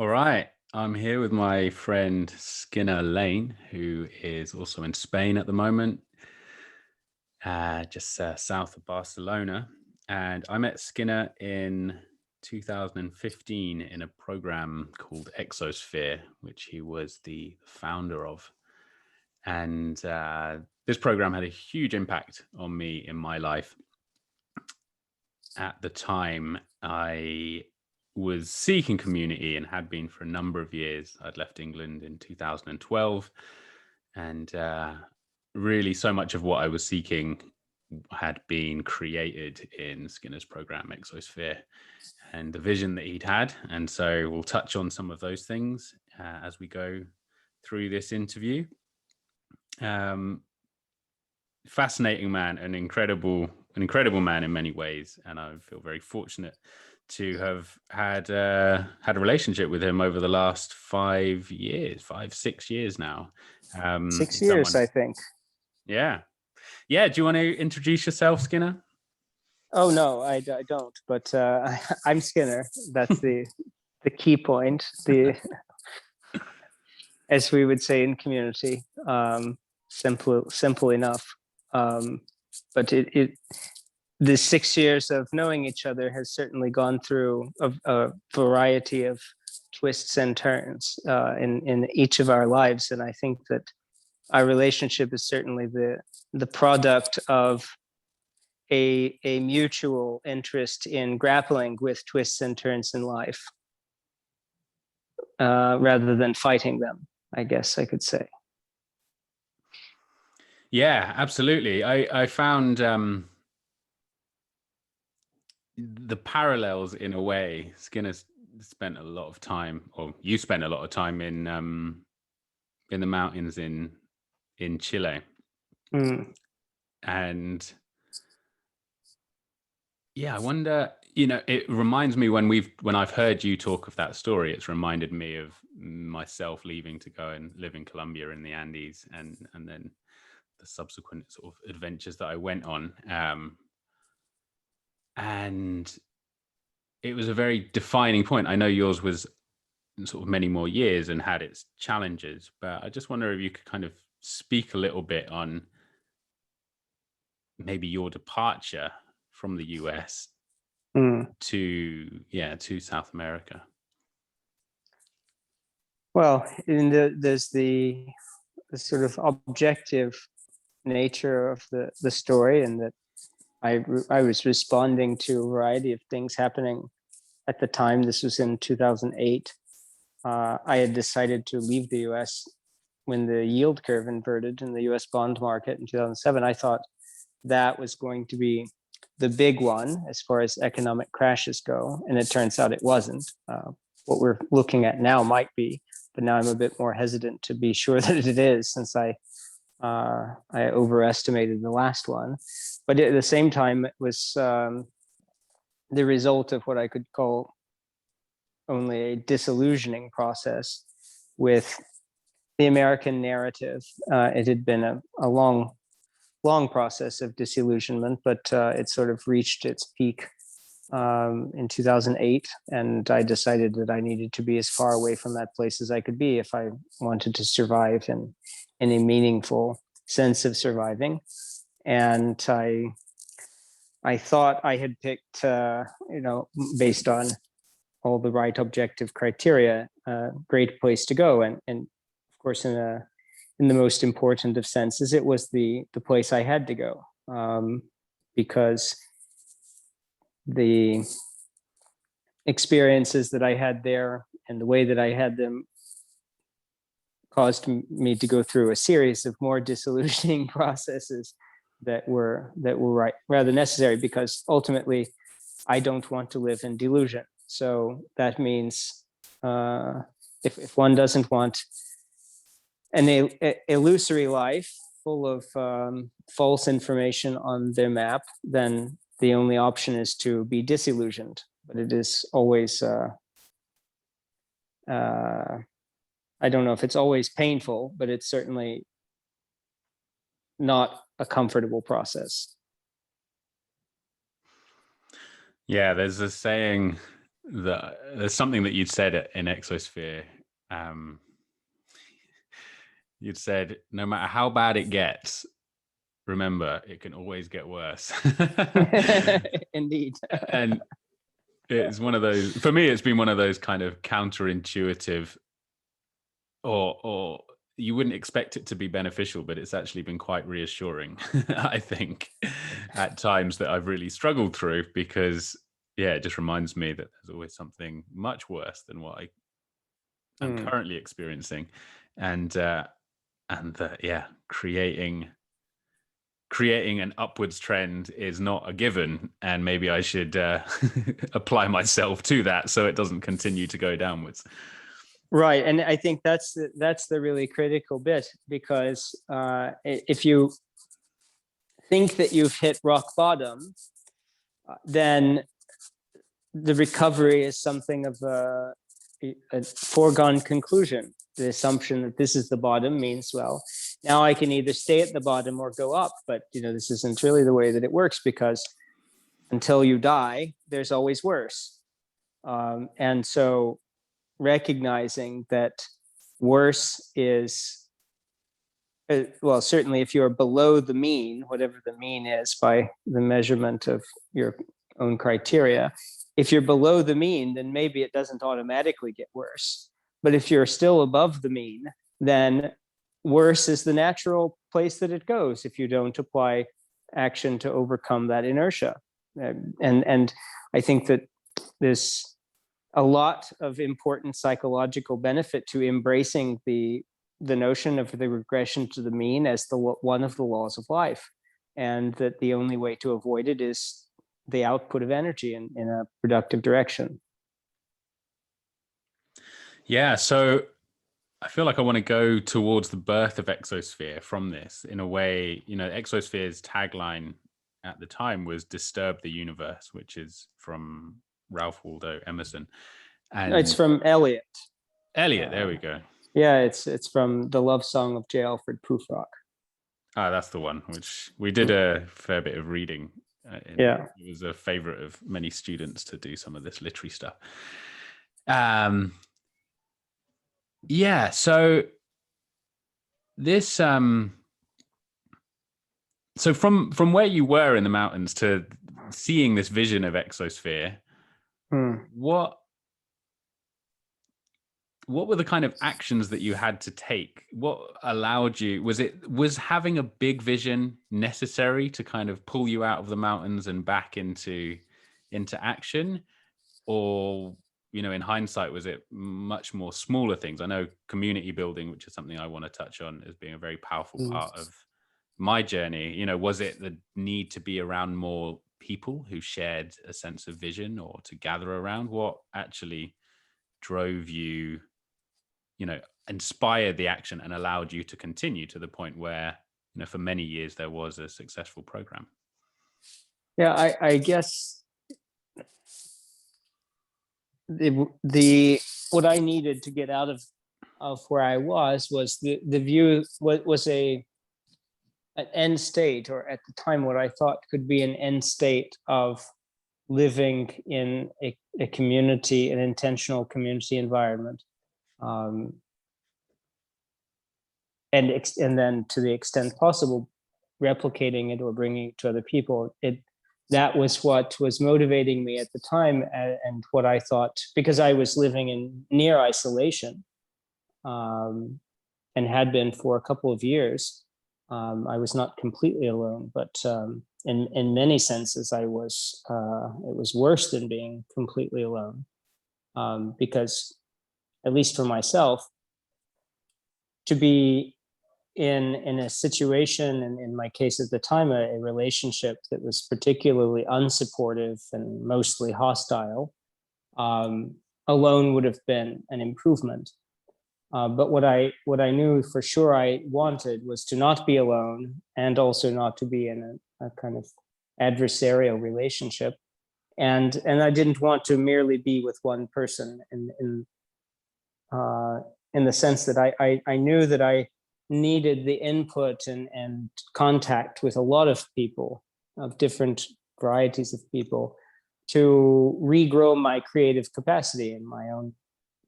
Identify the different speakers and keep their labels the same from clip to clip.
Speaker 1: All right. I'm here with my friend Skinner Layne, who is also in Spain at the moment, just south of Barcelona. And I met Skinner in 2015 in a program called Exosphere, which he was the founder of. And this program had a huge impact on me in my life. At the time, I was seeking community and had been for a number of years. I'd left England in 2012, and really so much of what I was seeking had been created in Skinner's program, Exosphere, and the vision that he'd had. And so we'll touch on some of those things as we go through this interview. Fascinating man, an incredible man in many ways, and I feel very fortunate to have had a relationship with him over the last 6 years now.
Speaker 2: 6 years, I think.
Speaker 1: Yeah. Do you want to introduce yourself, Skinner?
Speaker 2: Oh no, I don't. But I'm Skinner. That's the key point. As we would say in community, simple enough. But the 6 years of knowing each other has certainly gone through a variety of twists and turns in each of our lives, and I think that our relationship is certainly the product of a mutual interest in grappling with twists and turns in life, rather than fighting them, I guess I could say.
Speaker 1: Yeah, absolutely. I found the parallels in a way. Skinner spent a lot of time, or you spent a lot of time in the mountains in Chile. And yeah, I wonder, it reminds me when I've heard you talk of that story, it's reminded me of myself leaving to go and live in Colombia in the Andes, and then the subsequent sort of adventures that I went on. And it was a very defining point. I know yours was sort of many more years and had its challenges, but I just wonder if you could kind of speak a little bit on maybe your departure from the US to South America.
Speaker 2: Well, there's the sort of objective nature of the story, and that I was responding to a variety of things happening at the time. This was in 2008. I had decided to leave the US when the yield curve inverted in the US bond market in 2007. I thought that was going to be the big one as far as economic crashes go, and it turns out it wasn't. What we're looking at now might be, but now I'm a bit more hesitant to be sure that it is, since I overestimated the last one. But at the same time, it was the result of what I could call only a disillusioning process with the American narrative. It had been a long process of disillusionment, but it sort of reached its peak in 2008, and I decided that I needed to be as far away from that place as I could be if I wanted to survive in a meaningful sense of surviving. And I thought I had picked, based on all the right objective criteria, a great place to go. And of course, in the most important of senses, it was the place I had to go, because the experiences that I had there and the way that I had them caused me to go through a series of more disillusioning processes that were rather necessary, because ultimately I don't want to live in delusion. So that means if one doesn't want an illusory life full of false information on their map, then the only option is to be disillusioned. But it is always, I don't know if it's always painful, but it's certainly not a comfortable process.
Speaker 1: Yeah, there's a saying there's something that you'd said in Exosphere. Um, you'd said, no matter how bad it gets, remember, it can always get worse.
Speaker 2: Indeed.
Speaker 1: And it's one of those, for me, it's been one of those kind of counterintuitive, or you wouldn't expect it to be beneficial, but it's actually been quite reassuring, I think, at times that I've really struggled through, because, yeah, it just reminds me that there's always something much worse than what I'm currently experiencing. And that, yeah, creating an upwards trend is not a given, and maybe I should apply myself to that so it doesn't continue to go downwards.
Speaker 2: Right, and I think that's the really critical bit, because if you think that you've hit rock bottom, then the recovery is something of a foregone conclusion. The assumption that this is the bottom means, well, now I can either stay at the bottom or go up, but this isn't really the way that it works, because until you die, there's always worse. And so recognizing that worse is, well, certainly if you're below the mean, whatever the mean is by the measurement of your own criteria, if you're below the mean, then maybe it doesn't automatically get worse. But if you're still above the mean, then worse is the natural place that it goes if you don't apply action to overcome that inertia. And I think that there's a lot of important psychological benefit to embracing the notion of the regression to the mean as one of the laws of life, and that the only way to avoid it is the output of energy in a productive direction.
Speaker 1: Yeah, so I feel like I want to go towards the birth of Exosphere from this. In a way, Exosphere's tagline at the time was "Disturb the Universe," which is from Ralph Waldo Emerson. And
Speaker 2: it's from Eliot.
Speaker 1: There we go.
Speaker 2: Yeah, it's from the love song of J. Alfred Prufrock.
Speaker 1: Ah, that's the one, which we did a fair bit of reading.
Speaker 2: Yeah,
Speaker 1: it was a favorite of many students to do some of this literary stuff. Yeah, so this so from where you were in the mountains to seeing this vision of Exosphere, what were the kind of actions that you had to take? What allowed you, was having a big vision necessary to kind of pull you out of the mountains and back into action? Or, in hindsight, was it much more smaller things? I know community building, which is something I want to touch on as being a very powerful part of my journey. Was it the need to be around more people who shared a sense of vision, or to gather around? What actually drove you, inspired the action and allowed you to continue to the point where, for many years there was a successful program?
Speaker 2: Yeah, I guess the what I needed to get out of where I was the view was an end state, or at the time what I thought could be an end state of living in a community, an intentional community environment, and then to the extent possible replicating it or bringing it to other people. That was what was motivating me at the time, and what I thought, because I was living in near isolation, and had been for a couple of years. I was not completely alone, but in many senses, I was. It was worse than being completely alone, because, at least for myself, to be in a situation, and in my case at the time, a relationship that was particularly unsupportive and mostly hostile, alone would have been an improvement. But what I knew for sure I wanted was to not be alone, and also not to be in a kind of adversarial relationship. And I didn't want to merely be with one person in the sense that I knew that I needed the input and contact with a lot of people, of different varieties of people, to regrow my creative capacity and my own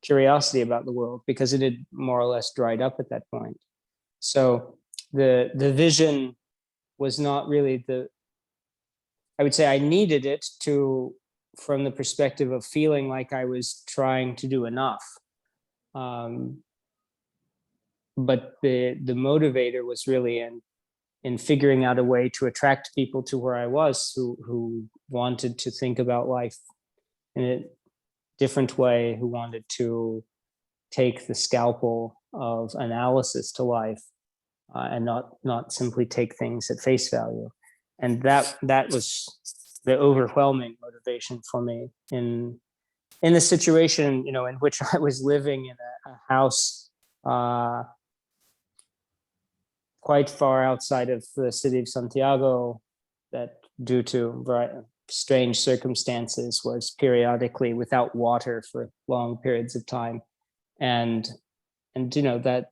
Speaker 2: curiosity about the world, because it had more or less dried up at that point. So the vision was not really I would say I needed it from the perspective of feeling like I was trying to do enough. But the motivator was really in figuring out a way to attract people to where I was, who wanted to think about life in a different way, who wanted to take the scalpel of analysis to life, and not simply take things at face value. And that was the overwhelming motivation for me in the situation, in which I was living in a house quite far outside of the city of Santiago, that due to strange circumstances was periodically without water for long periods of time. And that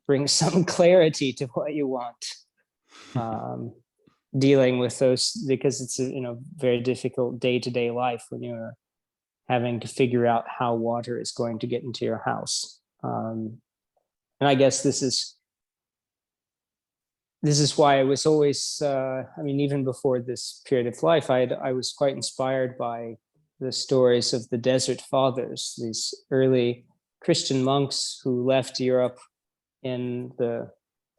Speaker 2: brings some clarity to what you want, dealing with those, because it's a very difficult day-to-day life when you're having to figure out how water is going to get into your house. And I guess this is why I was always, even before this period of life, I was quite inspired by the stories of the Desert Fathers, these early Christian monks who left Europe in the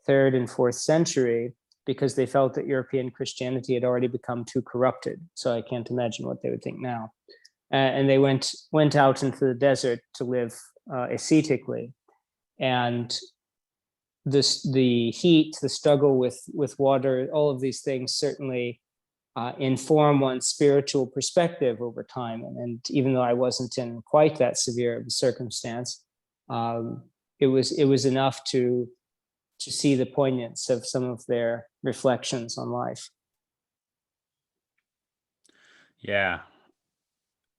Speaker 2: 3rd and 4th century because they felt that European Christianity had already become too corrupted. So I can't imagine what they would think now. And they went out into the desert to live ascetically. And the heat, the struggle with water, all of these things certainly inform one's spiritual perspective over time. And even though I wasn't in quite that severe of a circumstance, it was enough to see the poignance of some of their reflections on life.
Speaker 1: Yeah.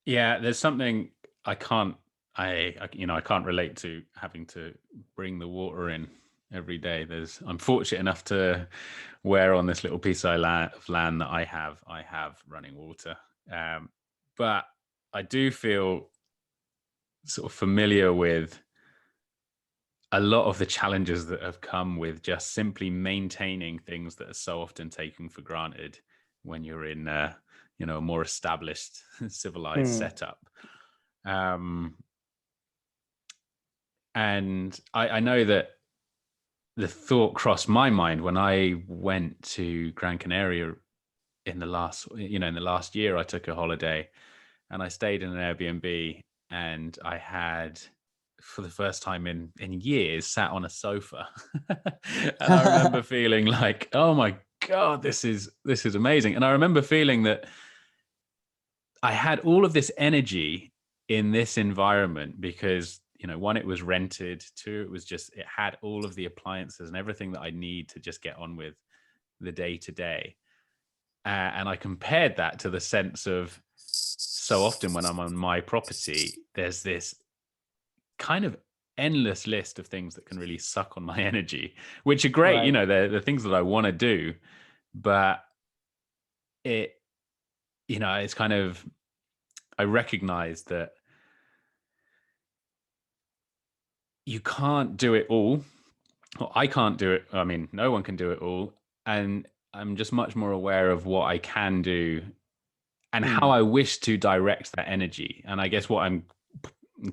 Speaker 1: There's something I can't relate to having to bring the water in every day. I'm fortunate enough to where on this little piece of land that I have running water. But I do feel sort of familiar with a lot of the challenges that have come with just simply maintaining things that are so often taken for granted when you're in a more established civilized setup. And I know that the thought crossed my mind when I went to Gran Canaria in the last year. I took a holiday and I stayed in an Airbnb, and I had, for the first time in years, sat on a sofa. And I remember feeling like, oh my God, this is amazing. And I remember feeling that I had all of this energy in this environment because, one, it was rented. Two, it had all of the appliances and everything that I need to just get on with the day to day. And I compared that to the sense of, so often when I'm on my property, there's this kind of endless list of things that can really suck on my energy, which are great.
Speaker 2: Right.
Speaker 1: They're the things that I want to do, but it's kind of, I recognize that you can't do it all. Well, I can't do it. I mean, no one can do it all. And I'm just much more aware of what I can do and how I wish to direct that energy. And I guess what I'm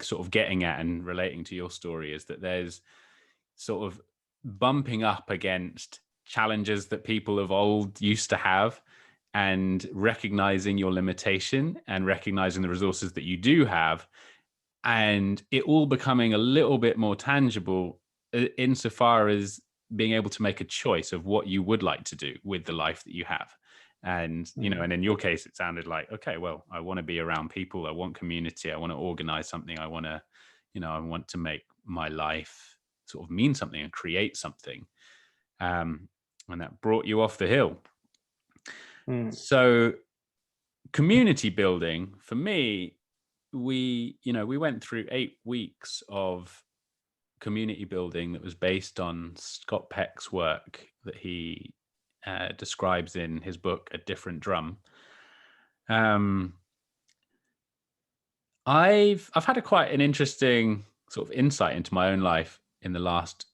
Speaker 1: sort of getting at and relating to your story is that there's sort of bumping up against challenges that people of old used to have, and recognizing your limitation and recognizing the resources that you do have, and it all becoming a little bit more tangible insofar as being able to make a choice of what you would like to do with the life that you have. And and in your case, it sounded like, okay, well, I want to be around people, I want community, I want to organize something, I want to I want to make my life sort of mean something and create something, and that brought you off the hill. So community building for me, we went through 8 weeks of community building that was based on Scott Peck's work that he describes in his book A Different Drum. I've had quite an interesting sort of insight into my own life in the last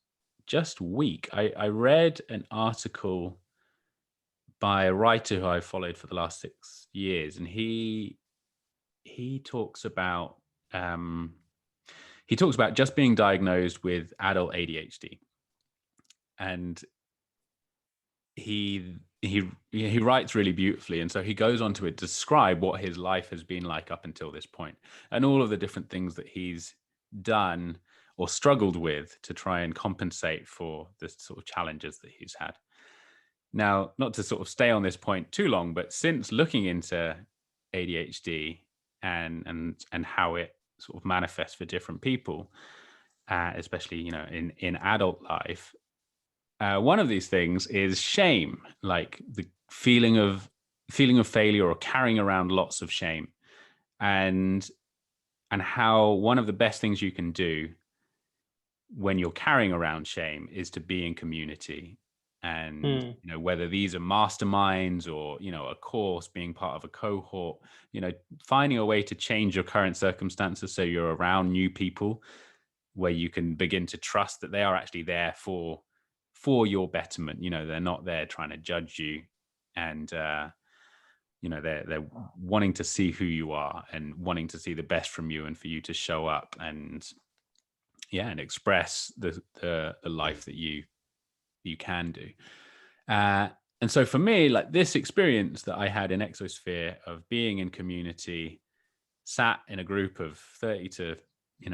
Speaker 1: just week. I read an article by a writer who I've followed for the last 6 years, and he talks about um, just being diagnosed with adult ADHD, and he writes really beautifully, and so he goes on to describe what his life has been like up until this point, and all of the different things that he's done or struggled with to try and compensate for the sort of challenges that he's had. Now, not to sort of stay on this point too long, but since looking into ADHD and how it sort of manifests for different people, especially in adult life, one of these things is shame, like the feeling of failure or carrying around lots of shame, and how one of the best things you can do when you're carrying around shame is to be in community. And
Speaker 2: Hmm.
Speaker 1: whether these are masterminds or a course, being part of a cohort, finding a way to change your current circumstances so you're around new people where you can begin to trust that they are actually there for your betterment. They're not there trying to judge you, and they're wanting to see who you are and wanting to see the best from you and for you to show up and express the life that you can do. And so for me, like this experience that I had in Exosphere of being in community, sat in a group of 30 to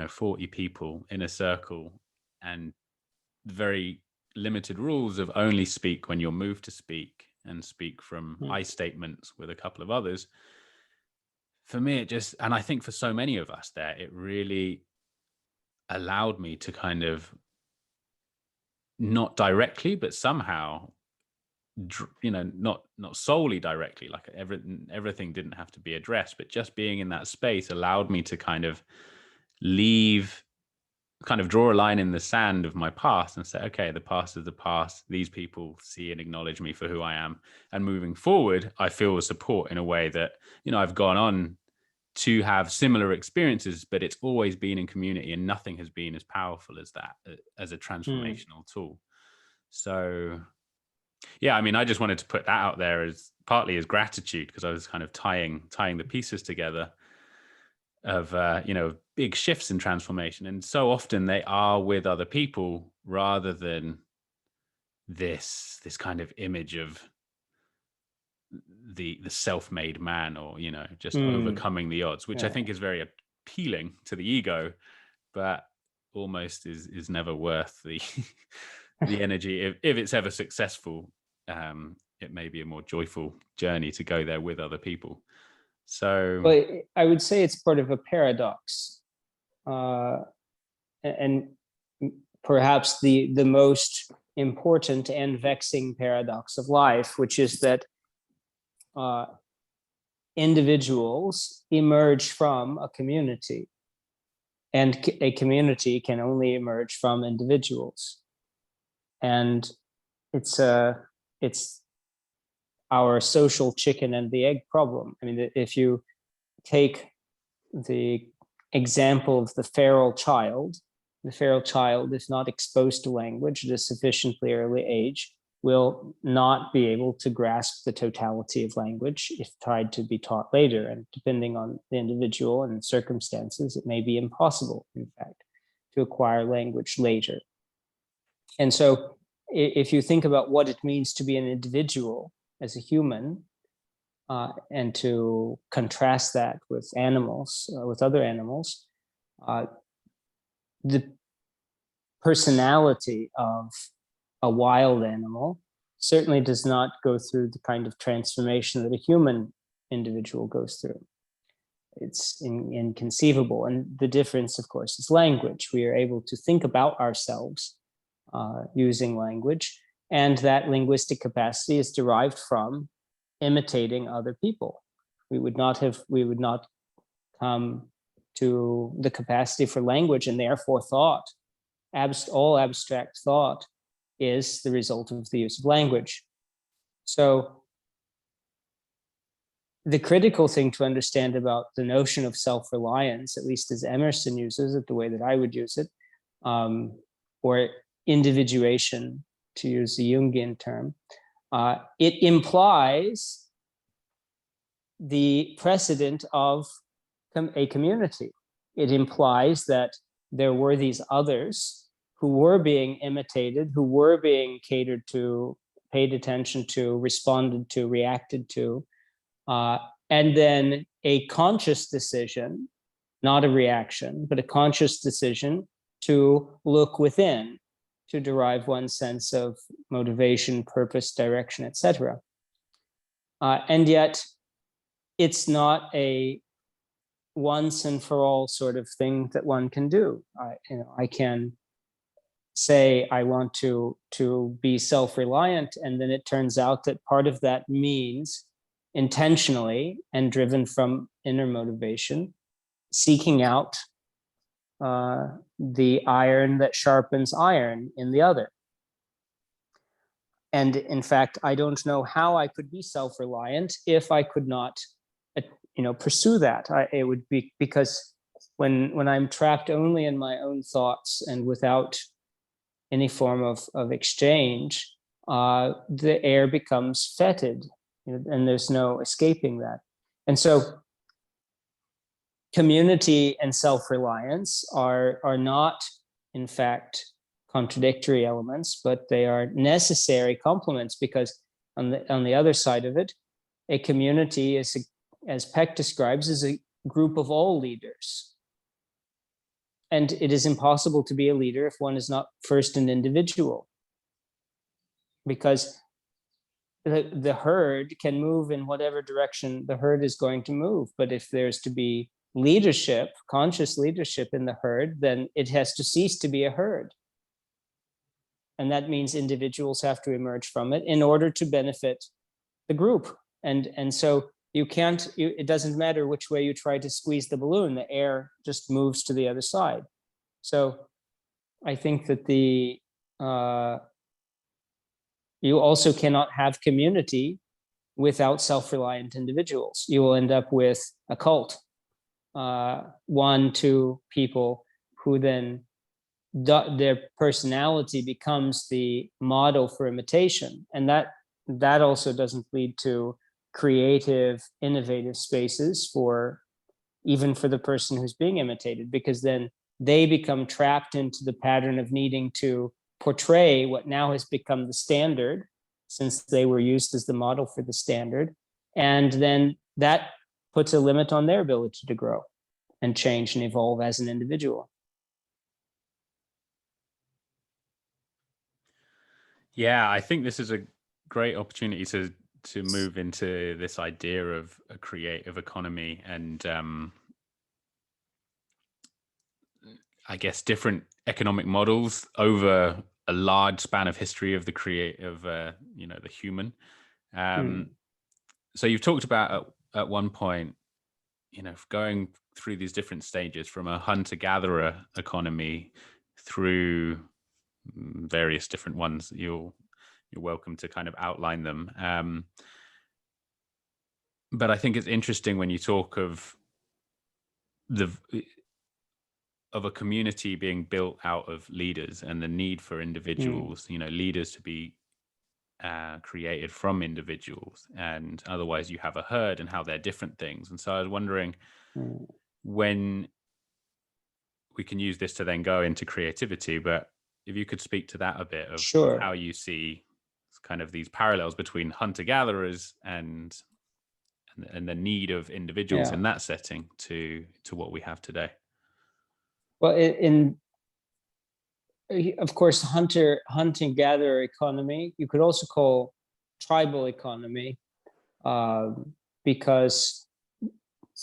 Speaker 1: 40 people in a circle, and very limited rules of only speak when you're moved to speak and speak from
Speaker 2: Hmm.
Speaker 1: I statements with a couple of others. For me, it just, and I think for so many of us there, it really allowed me to kind of not directly, but somehow, not solely directly, like everything didn't have to be addressed, but just being in that space allowed me to kind of leave, kind of draw a line in the sand of my past and say, okay, the past is the past. These people see and acknowledge me for who I am. And moving forward, I feel support in a way that, I've gone on to have similar experiences, but it's always been in community, and nothing has been as powerful as that, as a
Speaker 2: Hmm.
Speaker 1: transformational tool. So yeah, I mean, I just wanted to put that out there as partly as gratitude, because I was kind of tying the pieces together of big shifts in transformation, and so often they are with other people rather than this kind of image of the self-made man, or just
Speaker 2: Hmm.
Speaker 1: overcoming the odds, which I
Speaker 2: Yeah.
Speaker 1: think is very appealing to the ego, but almost is never worth the the energy. If it's ever successful, it may be a more joyful journey to go there with other people. So
Speaker 2: But I would say it's part of a paradox, uh, and perhaps the most important and vexing paradox of life, which is that uh, individuals emerge from a community, and a community can only emerge from individuals. And it's our social chicken and the egg problem. I mean, if you take the example of the feral child, if not exposed to language at a sufficiently early age, will not be able to grasp the totality of language if tried to be taught later. And depending on the individual and circumstances, it may be impossible, in fact, to acquire language later. And so if you think about what it means to be an individual as a human, and to contrast that with animals, with other animals, uh, the personality of a wild animal certainly does not go through the kind of transformation that a human individual goes through. It's inconceivable. And the difference, of course, is language. We are able to think about ourselves using language, and that linguistic capacity is derived from imitating other people. We would not come to the capacity for language, and therefore thought. All abstract thought is the result of the use of language. So the critical thing to understand about the notion of self-reliance, at least as Emerson uses it, the way that I would use it, or individuation, to use the Jungian term, it implies the precedent of a community. It implies that there were these others who were being imitated, who were being catered to, paid attention to, responded to, reacted to, and then a conscious decision, not a reaction, but a conscious decision to look within, to derive one's sense of motivation, purpose, direction, etc. And yet, it's not a once and for all sort of thing that one can do. I can say I want to be self-reliant, and then it turns out that part of that means intentionally and driven from inner motivation, seeking out the iron that sharpens iron in the other. And in fact, I don't know how I could be self-reliant if I could not, pursue that. It would be because when I'm trapped only in my own thoughts and without any form of exchange, the air becomes fetid, and there's no escaping that. And so community and self-reliance are not, in fact, contradictory elements, but they are necessary complements, because on the other side of it, a community is, as Peck describes, is a group of all leaders. And it is impossible to be a leader if one is not first an individual, because the herd can move in whatever direction the herd is going to move. But if there's to be leadership, conscious leadership in the herd, then it has to cease to be a herd. And that means individuals have to emerge from it in order to benefit the group. And so you can't, it doesn't matter which way you try to squeeze the balloon, the air just moves to the other side. So I think that you also cannot have community without self-reliant individuals. You will end up with a cult, 1, 2 people who then their personality becomes the model for imitation. And that also doesn't lead to creative, innovative spaces even for the person who's being imitated, because then they become trapped into the pattern of needing to portray what now has become the standard, since they were used as the model for the standard. And then that puts a limit on their ability to grow and change and evolve as an individual.
Speaker 1: Yeah, I think this is a great opportunity to move into this idea of a creative economy and I guess different economic models over a large span of history of the the human. So you've talked about at one point, going through these different stages from a hunter-gatherer economy through various different ones. You're welcome to kind of outline them. But I think it's interesting when you talk of a community being built out of leaders and the need for individuals, leaders to be created from individuals, and otherwise you have a herd and how they're different things. And so I was wondering when we can use this to then go into creativity, but if you could speak to that a bit of how you see kind of these parallels between hunter-gatherers and the need of individuals in that setting to what we have today.
Speaker 2: Well, of course, hunting-gatherer economy, you could also call tribal economy, because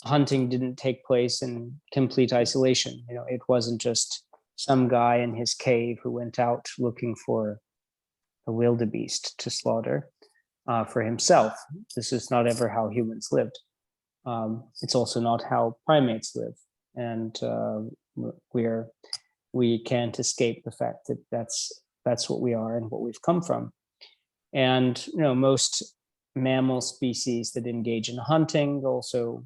Speaker 2: hunting didn't take place in complete isolation. It wasn't just some guy in his cave who went out looking for a wildebeest to slaughter for himself. This is not ever how humans lived. It's also not how primates live. And we can't escape the fact that that's what we are and what we've come from. And most mammal species that engage in hunting also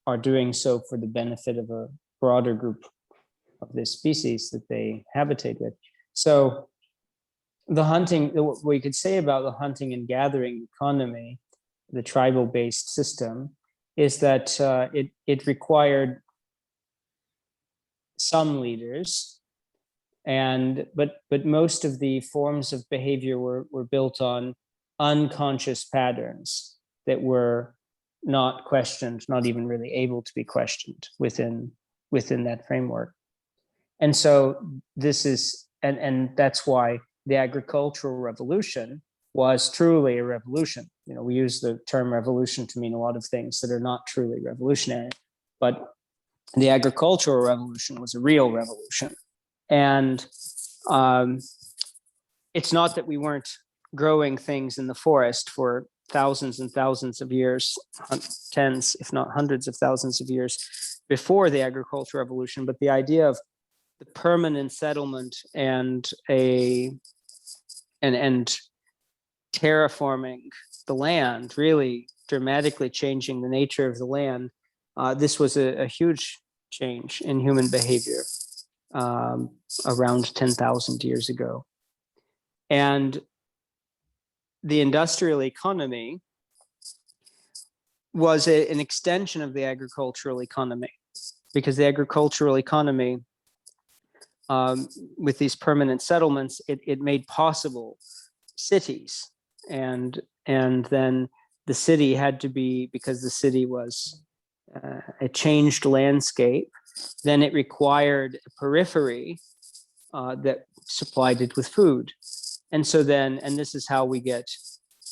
Speaker 2: are doing so for the benefit of a broader group of this species that they habitate with. So the hunting, what we could say about the hunting and gathering economy, the tribal-based system, is that it required some leaders, but most of the forms of behavior were built on unconscious patterns that were not questioned, not even really able to be questioned within that framework. And so this is, and that's why the agricultural revolution was truly a revolution. You know, we use the term revolution to mean a lot of things that are not truly revolutionary, but the agricultural revolution was a real revolution. And it's not that we weren't growing things in the forest for thousands and thousands of years, tens, if not hundreds of thousands of years before the agricultural revolution, but the idea of the permanent settlement and terraforming the land, really dramatically changing the nature of the land. This was a huge change in human behavior around 10,000 years ago. And the industrial economy was an extension of the agricultural economy, because the agricultural economy, with these permanent settlements, it made possible cities. And then the city had to be, because the city was a changed landscape, then it required a periphery that supplied it with food. And so then, and this is how we get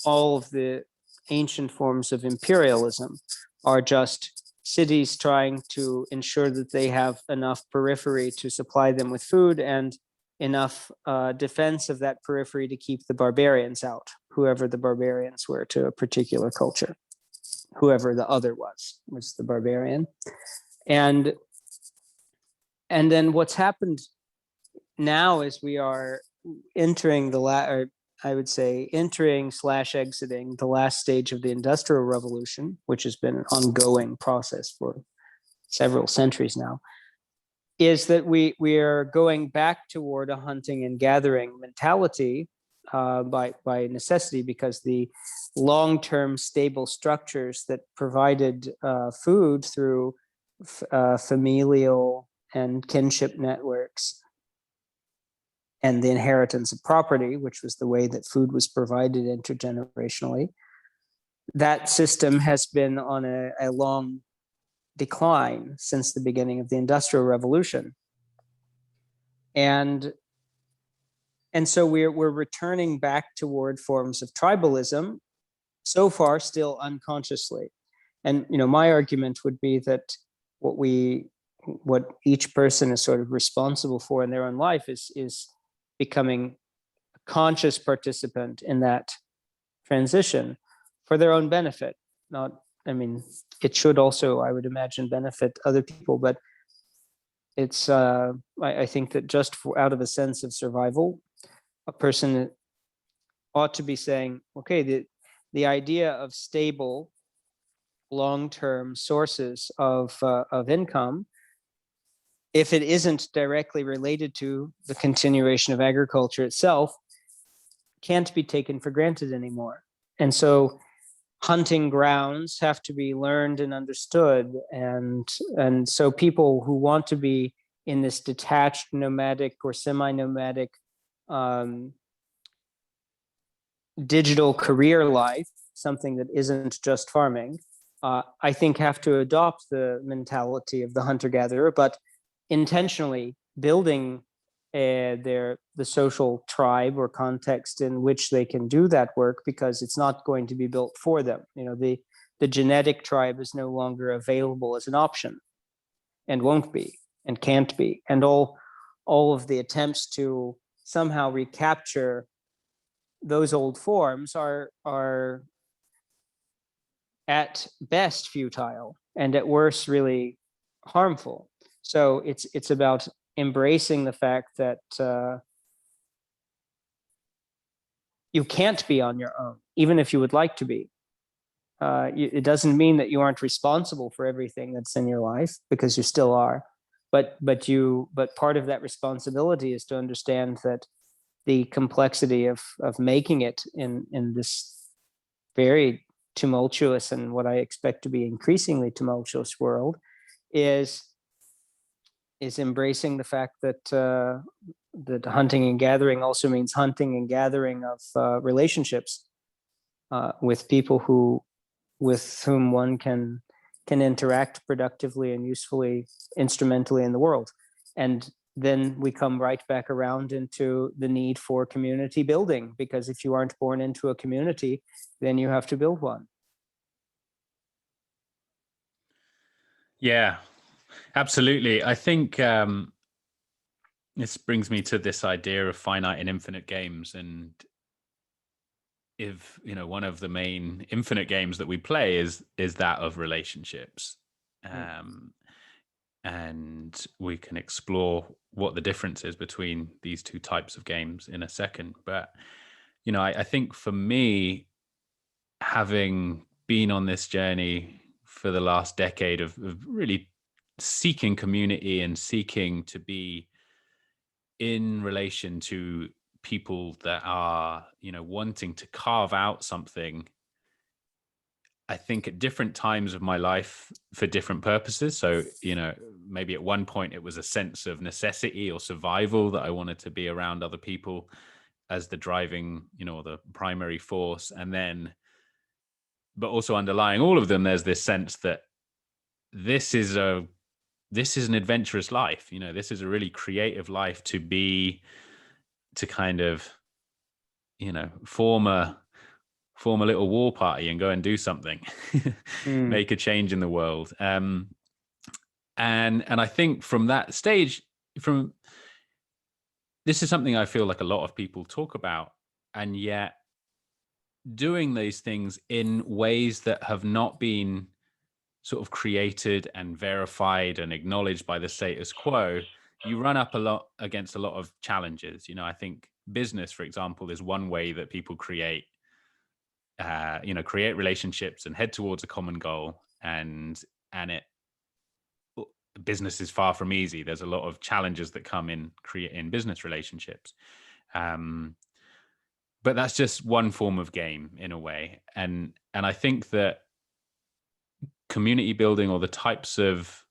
Speaker 2: all of the ancient forms of imperialism, are just cities trying to ensure that they have enough periphery to supply them with food and enough defense of that periphery to keep the barbarians out, whoever the barbarians were to a particular culture. Whoever the other was the barbarian. And then what's happened now is we are entering I would say entering / exiting the last stage of the Industrial Revolution, which has been an ongoing process for several centuries now, is that we are going back toward a hunting and gathering mentality by necessity, because the long-term stable structures that provided food through familial and kinship networks and the inheritance of property, which was the way that food was provided intergenerationally, that system has been on a long decline since the beginning of the Industrial Revolution. And so we're returning back toward forms of tribalism, so far still unconsciously. And my argument would be that what each person is sort of responsible for in their own life is becoming a conscious participant in that transition for their own benefit. It should also, I would imagine, benefit other people, but it's I think that just out of a sense of survival, a person ought to be saying, okay, the idea of stable long-term sources of income, if it isn't directly related to the continuation of agriculture itself, can't be taken for granted anymore. And so hunting grounds have to be learned and understood. And so people who want to be in this detached nomadic or semi-nomadic digital career life, something that isn't just farming, I think have to adopt the mentality of the hunter-gatherer, but intentionally building the social tribe or context in which they can do that work, because it's not going to be built for them. The genetic tribe is no longer available as an option, and won't be, and can't be. And all of the attempts to somehow recapture those old forms are at best futile, and at worst really harmful. So it's about embracing the fact that you can't be on your own, even if you would like to be. It doesn't mean that you aren't responsible for everything that's in your life, because you still are. But part of that responsibility is to understand that the complexity of making it in this very tumultuous, and what I expect to be increasingly tumultuous world, is embracing the fact that that hunting and gathering also means hunting and gathering of relationships with people with whom one can interact productively and usefully, instrumentally in the world. And then we come right back around into the need for community building, because if you aren't born into a community, then you have to build one.
Speaker 1: Yeah, absolutely. I think this brings me to this idea of finite and infinite games. And if, one of the main infinite games that we play is that of relationships. And we can explore what the difference is between these two types of games in a second. But, I think for me, having been on this journey for the last decade of really seeking community and seeking to be in relation to people that are, wanting to carve out something, I think at different times of my life for different purposes. So, maybe at one point it was a sense of necessity or survival that I wanted to be around other people as the driving, the primary force. And then, but also underlying all of them, there's this sense that this is an adventurous life. This is a really creative life to kind of, form a little war party and go and do something, make a change in the world. And I think from that stage, this is something I feel like a lot of people talk about, and yet doing these things in ways that have not been sort of created and verified and acknowledged by the status quo, you run up against a lot of challenges. I think business, for example, is one way that people create relationships and head towards a common goal. And business is far from easy. There's a lot of challenges that come in business relationships. But that's just one form of game in a way. And I think that community building, or the types of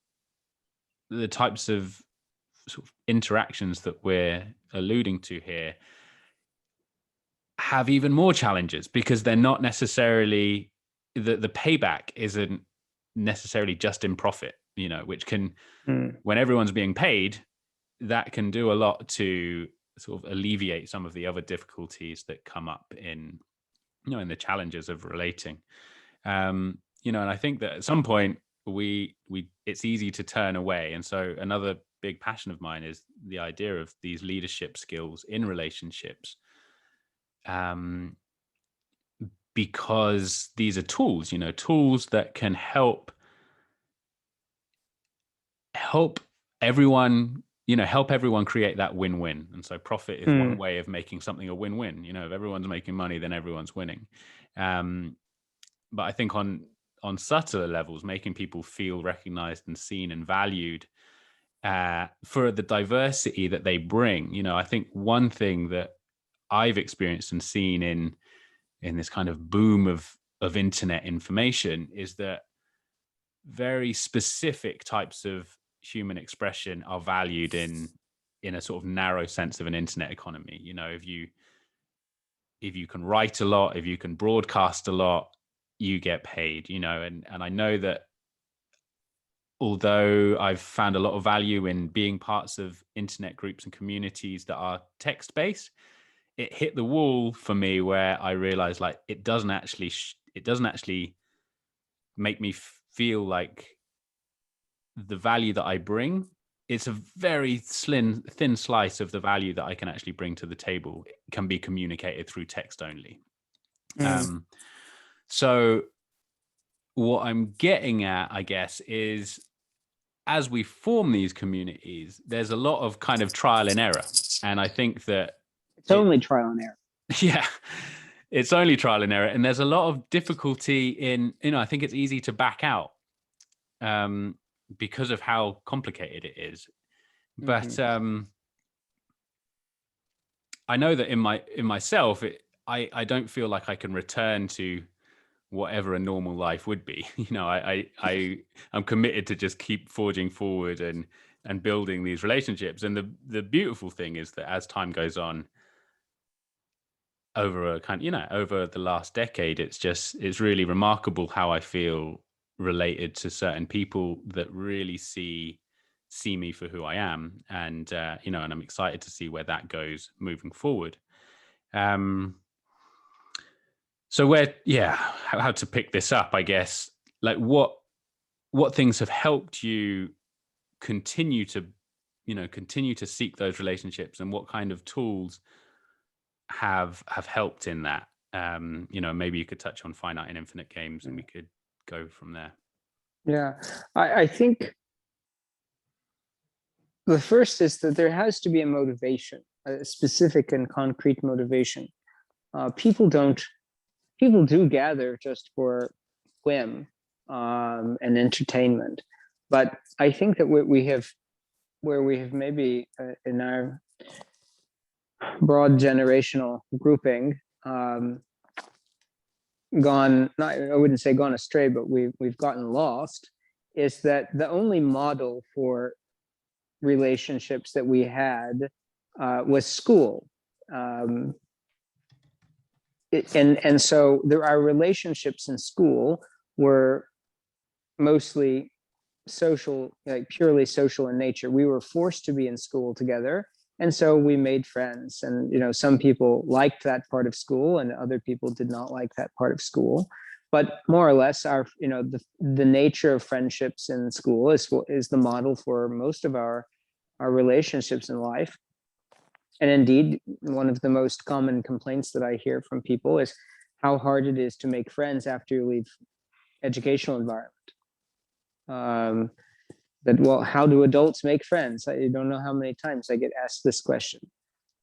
Speaker 1: sort of interactions that we're alluding to here, have even more challenges, because they're not necessarily the payback isn't necessarily just in profit, which can, when everyone's being paid, that can do a lot to sort of alleviate some of the other difficulties that come up in the challenges of relating. And I think that at some point it's easy to turn away. And so another big passion of mine is the idea of these leadership skills in relationships, because these are tools, tools that can help everyone, help everyone create that win-win. And so profit is one way of making something a win-win. If everyone's making money, then everyone's winning. But I think on subtler levels, making people feel recognized and seen and valued for the diversity that they bring. I think one thing that I've experienced and seen in this kind of boom of internet information is that very specific types of human expression are valued in a sort of narrow sense of an internet economy. If you can write a lot, if you can broadcast a lot, you get paid, and I know that although I've found a lot of value in being parts of internet groups and communities that are text-based, it hit the wall for me where I realized, like, it doesn't actually make me feel like the value that I bring. It's a very thin slice of the value that I can actually bring to the table. It can be communicated through text only. So what I'm getting at, I guess, is as we form these communities, there's a lot of kind of trial and error. And I think that
Speaker 2: it's only trial and error.
Speaker 1: Yeah. it's only trial and error, and there's a lot of difficulty in, I think it's easy to back out, because of how complicated it is. But I know that in myself, I don't feel like I can return to whatever a normal life would be. I'm committed to just keep forging forward and building these relationships. And the beautiful thing is that as time goes on, over over the last decade, it's really remarkable how I feel related to certain people that really see me for who I am. And and I'm excited to see where that goes moving forward. So how to pick this up, I guess, like what things have helped you continue to seek those relationships, and what kind of tools have helped in that. Maybe you could touch on finite and infinite games, and we could go from there.
Speaker 2: Yeah, I think the first is that there has to be a motivation, a specific and concrete motivation. People do gather just for whim and entertainment, but I think that where we have maybe in our broad generational grouping gone, I wouldn't say gone astray, but we've gotten lost, is that the only model for relationships that we had was school. And so our relationships in school were mostly social, like purely social in nature. We were forced to be in school together, and so we made friends. And some people liked that part of school, and other people did not like that part of school. But more or less, our the nature of friendships in school is the model for most of our relationships in life. And indeed, one of the most common complaints that I hear from people is how hard it is to make friends after you leave educational environment. Well, how do adults make friends? I don't know how many times I get asked this question.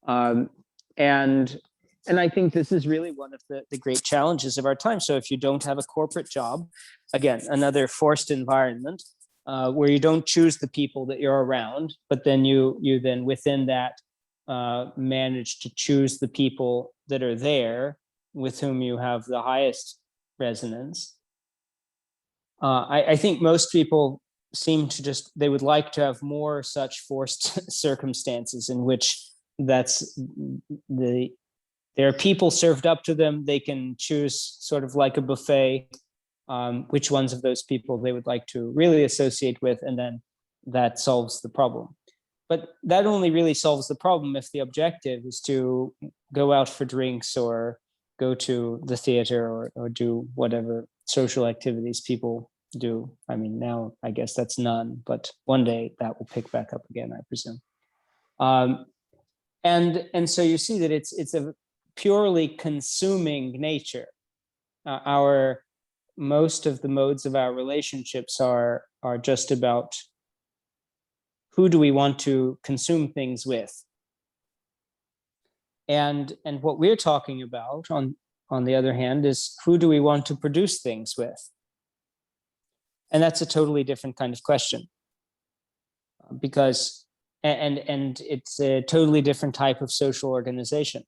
Speaker 2: And I think this is really one of the great challenges of our time. So if you don't have a corporate job, again, another forced environment where you don't choose the people that you're around, but then you then within that manage to choose the people that are there with whom you have the highest resonance. I think most people seem to they would like to have more such forced circumstances in which there are people served up to them. They can choose sort of like a buffet, which ones of those people they would like to really associate with, and then that solves the problem. But that only really solves the problem if the objective is to go out for drinks or go to the theater or do whatever social activities people do. I mean, now I guess that's none, but one day that will pick back up again, I presume. And so you see that it's a purely consuming nature. Most of the modes of our relationships are just about who do we want to consume things with. And what we're talking about on the other hand is who do we want to produce things with? And that's a totally different kind of question, because and it's a totally different type of social organization.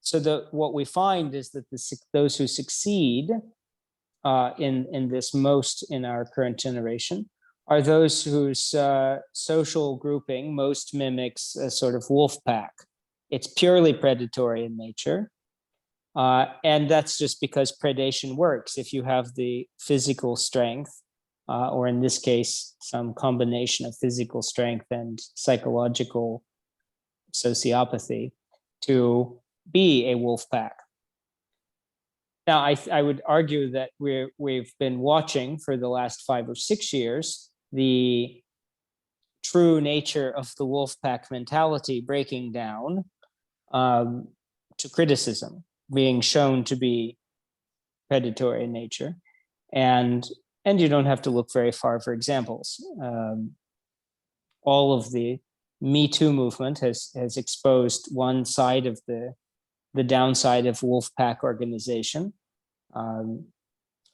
Speaker 2: So what we find is that those who succeed in this most in our current generation are those whose social grouping most mimics a sort of wolf pack. It's purely predatory in nature. And that's just because predation works. If you have the physical strength, or in this case, some combination of physical strength and psychological sociopathy, to be a wolf pack. Now, I would argue that we've been watching for the last 5 or 6 years the true nature of the wolf pack mentality breaking down to criticism, being shown to be predatory in nature. And you don't have to look very far for examples. All of the Me Too movement has exposed one side of the the downside of wolf pack organization.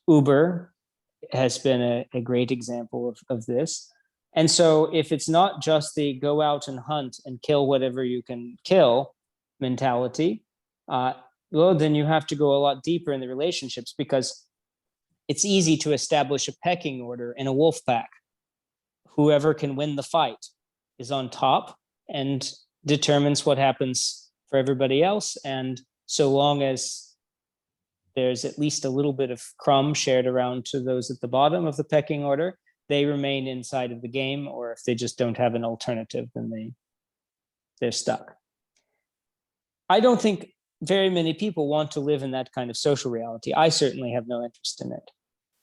Speaker 2: Uber has been a great example of this. And so if it's not just the go out and hunt and kill whatever you can kill mentality, well, then you have to go a lot deeper in the relationships, because it's easy to establish a pecking order in a wolf pack. Whoever can win the fight is on top and determines what happens for everybody else. And so long as there's at least a little bit of crumb shared around to those at the bottom of the pecking order, they remain inside of the game, or if they just don't have an alternative, then they're stuck. I don't think very many people want to live in that kind of social reality. I certainly have no interest in it.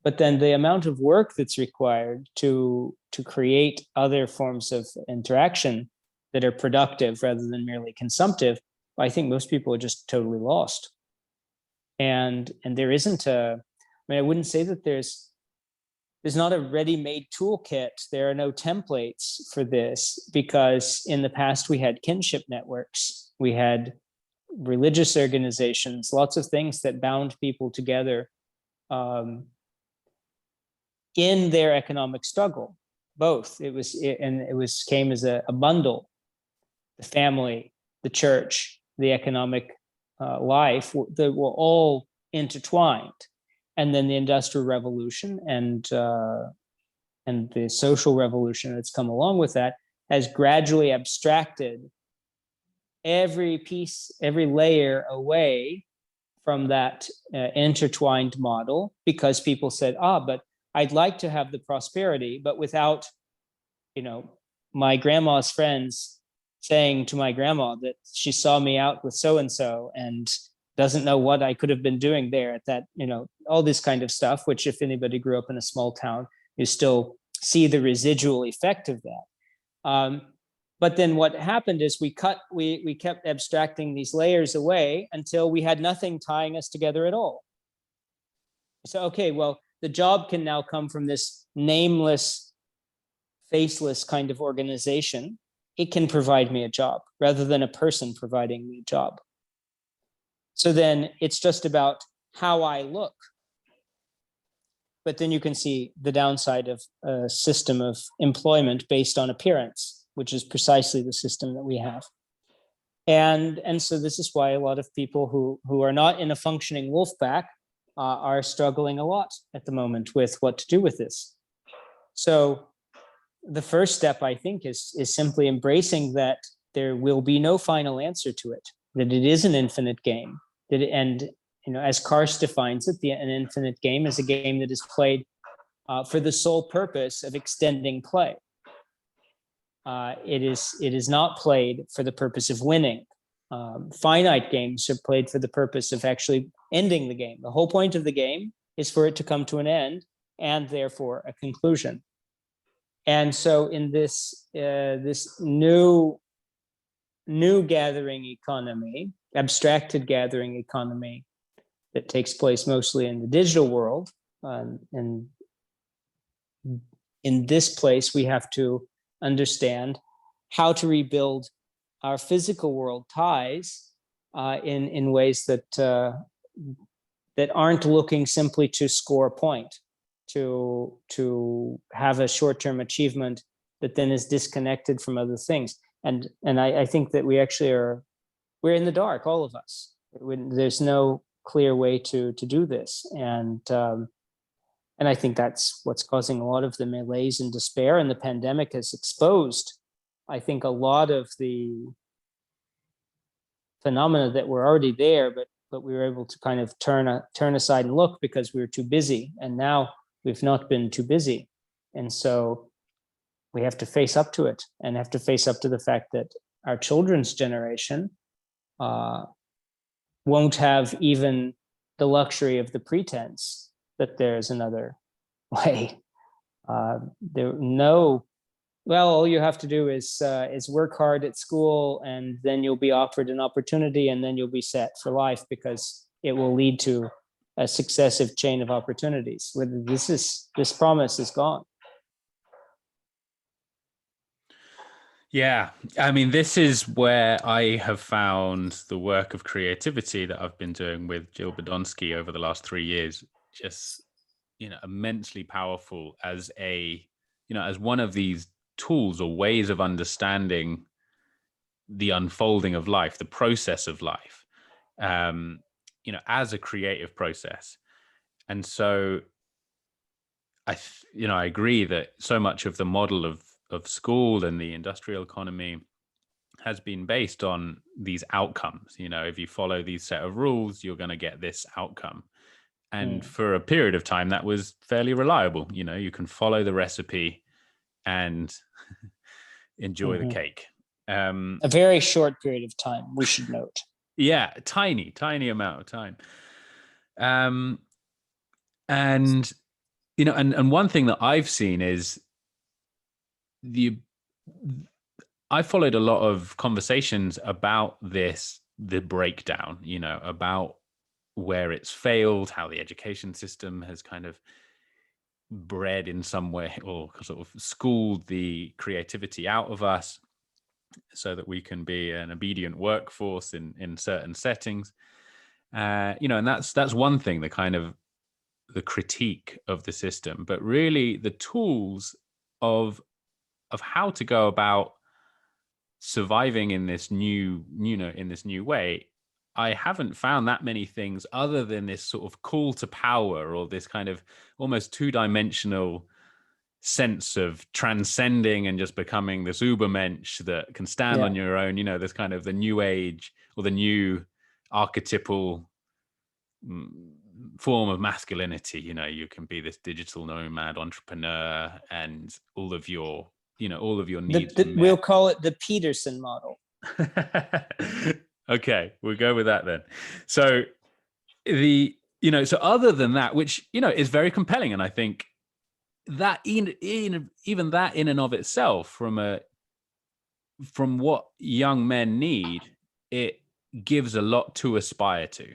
Speaker 2: But then the amount of work that's required to create other forms of interaction that are productive rather than merely consumptive, I think most people are just totally lost. And there isn't I wouldn't say that there's not a ready-made toolkit. There are no templates for this, because in the past we had kinship networks, we had religious organizations, lots of things that bound people together in their economic struggle. Both it came as a bundle. The family, the church, the economic life, that were all intertwined. And then the Industrial Revolution and the social revolution that's come along with that has gradually abstracted every piece, every layer away from that intertwined model, because people said, but I'd like to have the prosperity, but without, my grandma's friends saying to my grandma that she saw me out with so-and-so and doesn't know what I could have been doing there at that, all this kind of stuff, which if anybody grew up in a small town, you still see the residual effect of that. But then what happened is we kept abstracting these layers away until we had nothing tying us together at all. So, okay, well, the job can now come from this nameless, faceless kind of organization. It can provide me a job rather than a person providing me a job. So then it's just about how I look. But then you can see the downside of a system of employment based on appearance, which is precisely the system that we have. And so this is why a lot of people who are not in a functioning wolf pack are struggling a lot at the moment with what to do with this. So the first step, I think, is simply embracing that there will be no final answer to it, that it is an infinite game. As Karst defines it, an infinite game is a game that is played for the sole purpose of extending play. It is not played for the purpose of winning. Finite games are played for the purpose of actually ending the game. The whole point of the game is for it to come to an end and therefore a conclusion. And so in this new gathering economy, abstracted gathering economy that takes place mostly in the digital world, and in this place we have to understand how to rebuild our physical world ties in ways that aren't looking simply to score a point, to have a short-term achievement that then is disconnected from other things. And I think that we're in the dark, all of us. There's no clear way to do this. And I think that's what's causing a lot of the malaise and despair. And the pandemic has exposed, I think, a lot of the phenomena that were already there, but we were able to kind of turn aside and look because we were too busy. And now we've not been too busy. And so we have to face up to it, and have to face up to the fact that our children's generation won't have even the luxury of the pretense that there's another way. All you have to do is work hard at school, and then you'll be offered an opportunity, and then you'll be set for life because it will lead to a successive chain of opportunities. This promise is gone.
Speaker 1: Yeah, I mean, this is where I have found the work of creativity that I've been doing with Jill Badonsky over the last 3 years just, immensely powerful as as one of these tools or ways of understanding the unfolding of life, the process of life, um, as a creative process. And so I agree that so much of the model of school and the industrial economy has been based on these outcomes. If you follow these set of rules, you're going to get this outcome. And
Speaker 2: Mm.
Speaker 1: for a period of time, that was fairly reliable. You can follow the recipe and enjoy the
Speaker 2: Mhm.
Speaker 1: cake. Um,
Speaker 2: A very short period of time, we should note.
Speaker 1: yeah, tiny amount of time. Um, and and one thing that I've seen is the I followed a lot of conversations about the breakdown, about where it's failed, how the education system has kind of bred in some way or sort of schooled the creativity out of us so that we can be an obedient workforce in certain settings. And that's one thing, the kind of the critique of the system, but really the tools of how to go about surviving in this in this new way. I haven't found that many things other than this sort of call to power, or this kind of almost two-dimensional sense of transcending and just becoming this ubermensch that can stand
Speaker 2: Yeah.
Speaker 1: on your own. This kind of the new age or the new archetypal mm, form of masculinity. You can be this digital nomad entrepreneur, and all of your needs are
Speaker 2: We'll
Speaker 1: met.
Speaker 2: call it the Peterson model.
Speaker 1: Okay, we'll go with that then. So so other than that, which is very compelling, and I think that even that in and of itself, from what young men need, it gives a lot to aspire to.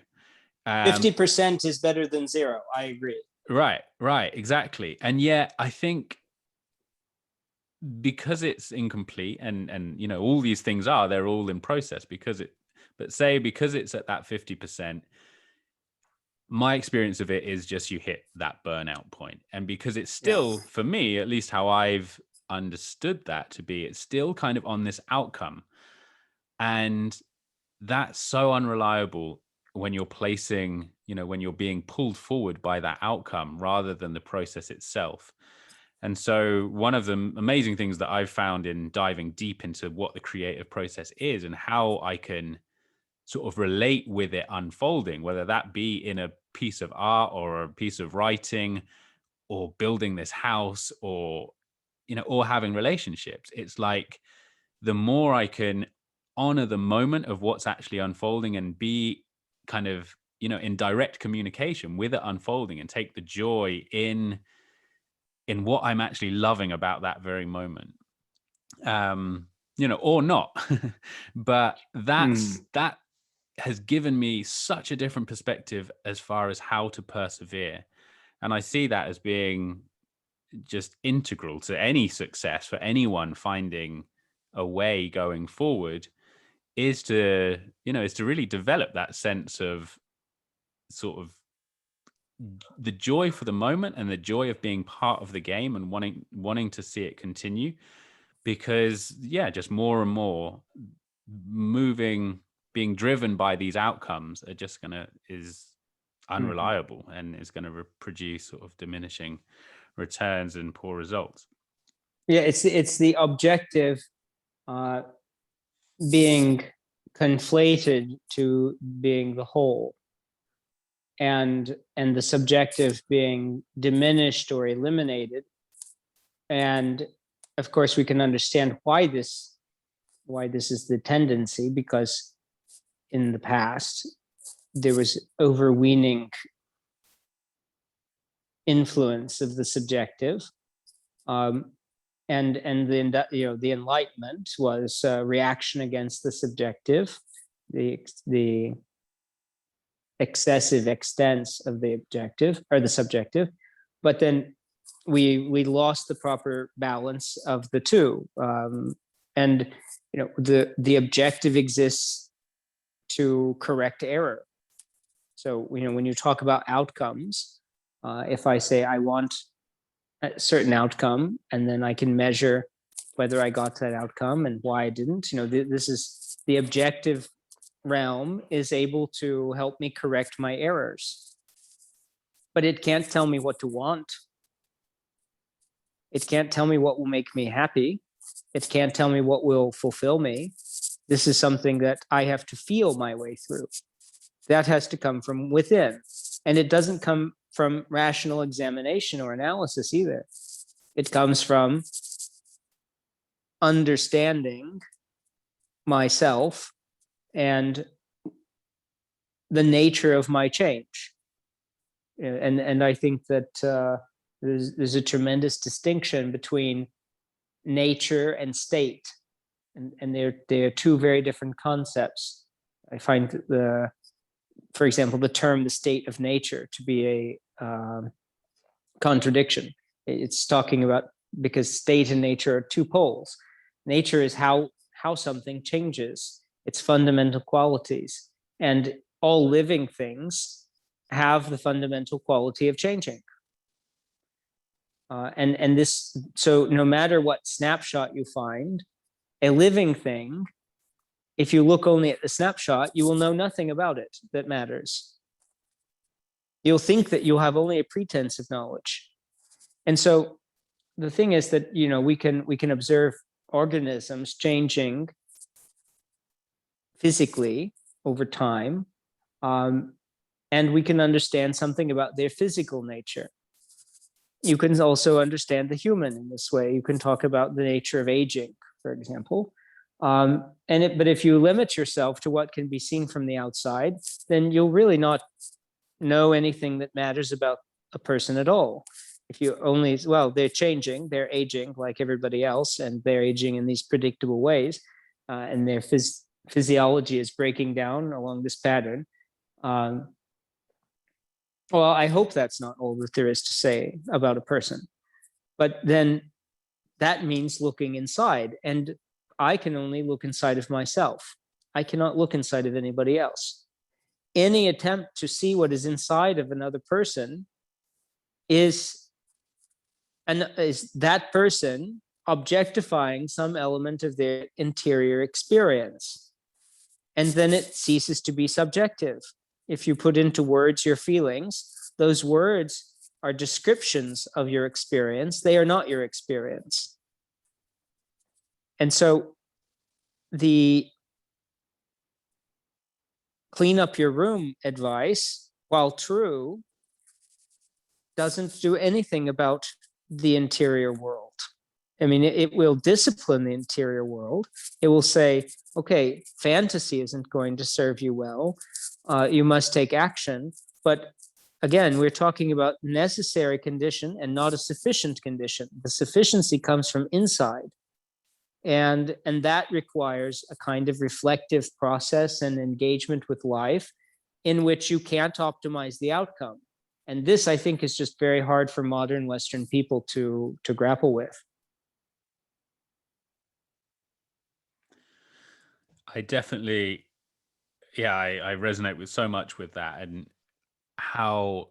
Speaker 2: 50% is better than zero. I agree.
Speaker 1: Right, exactly. And yet I think because it's incomplete, and all these things they're all in process, because it's at that 50%, my experience of it is just you hit that burnout point. And because it's
Speaker 2: Yeah.
Speaker 1: still, for me, at least how I've understood that to be, it's still kind of on this outcome. And that's so unreliable when you're when you're being pulled forward by that outcome rather than the process itself. And so one of the amazing things that I've found in diving deep into what the creative process is and how I can sort of relate with it unfolding, whether that be in a piece of art or a piece of writing or building this house, or having relationships. It's like the more I can honor the moment of what's actually unfolding and be kind of, in direct communication with it unfolding, and take the joy in what I'm actually loving about that very moment. Or not. But that has given me such a different perspective as far as how to persevere. And I see that as being just integral to any success for anyone finding a way going forward, is to really develop that sense of sort of the joy for the moment and the joy of being part of the game and wanting to see it continue. Because just more and more moving being driven by these outcomes are just is
Speaker 2: Mhm.
Speaker 1: unreliable, and is going to produce sort of diminishing returns and poor results.
Speaker 2: Yeah, it's the objective uh, being conflated to being the whole, and the subjective being diminished or eliminated. And of course, we can understand why this is the tendency, because in the past there was overweening influence of the subjective, um, and the Enlightenment was a reaction against the subjective, the excessive extents of the objective or the subjective. But then we lost the proper balance of the two. And the objective exists to correct error. So when you talk about outcomes, if I say I want a certain outcome, and then I can measure whether I got that outcome and why I didn't, this is the objective realm is able to help me correct my errors. But it can't tell me what to want. It can't tell me what will make me happy. It can't tell me what will fulfill me. This is something that I have to feel my way through. That has to come from within. And it doesn't come from rational examination or analysis either. It comes from understanding myself and the nature of my change. And I think that there's a tremendous distinction between nature and state, and they're two very different concepts. I find for example, the term "the state of nature" to be a contradiction. It's talking about, because state and nature are two poles. Nature is how something changes, its fundamental qualities, and all living things have the fundamental quality of changing. And this, so no matter what snapshot you find, a living thing, if you look only at the snapshot, you will know nothing about it that matters. You'll think that you'll have only a pretense of knowledge. And so the thing is that, we can observe organisms changing physically over time, and we can understand something about their physical nature. You can also understand the human in this way. You can talk about the nature of aging, for example. But if you limit yourself to what can be seen from the outside, then you'll really not know anything that matters about a person at all. If you only, well, they're changing, they're aging like everybody else, and they're aging in these predictable ways, and their physiology is breaking down along this pattern. Well, I hope that's not all that there is to say about a person. But then that means looking inside. And I can only look inside of myself. I cannot look inside of anybody else. Any attempt to see what is inside of another person is that person objectifying some element of their interior experience. And then it ceases to be subjective. If you put into words your feelings, those words are descriptions of your experience. They are not your experience. And so the clean up your room advice, while true, doesn't do anything about the interior world. I mean, it will discipline the interior world. It will say, okay, fantasy isn't going to serve you well. You must take action. But again, we're talking about necessary condition and not a sufficient condition. The sufficiency comes from inside. And that requires a kind of reflective process and engagement with life in which you can't optimize the outcome. And this, I think, is just very hard for modern Western people to grapple with.
Speaker 1: I definitely, yeah, I resonate with so much with that, and how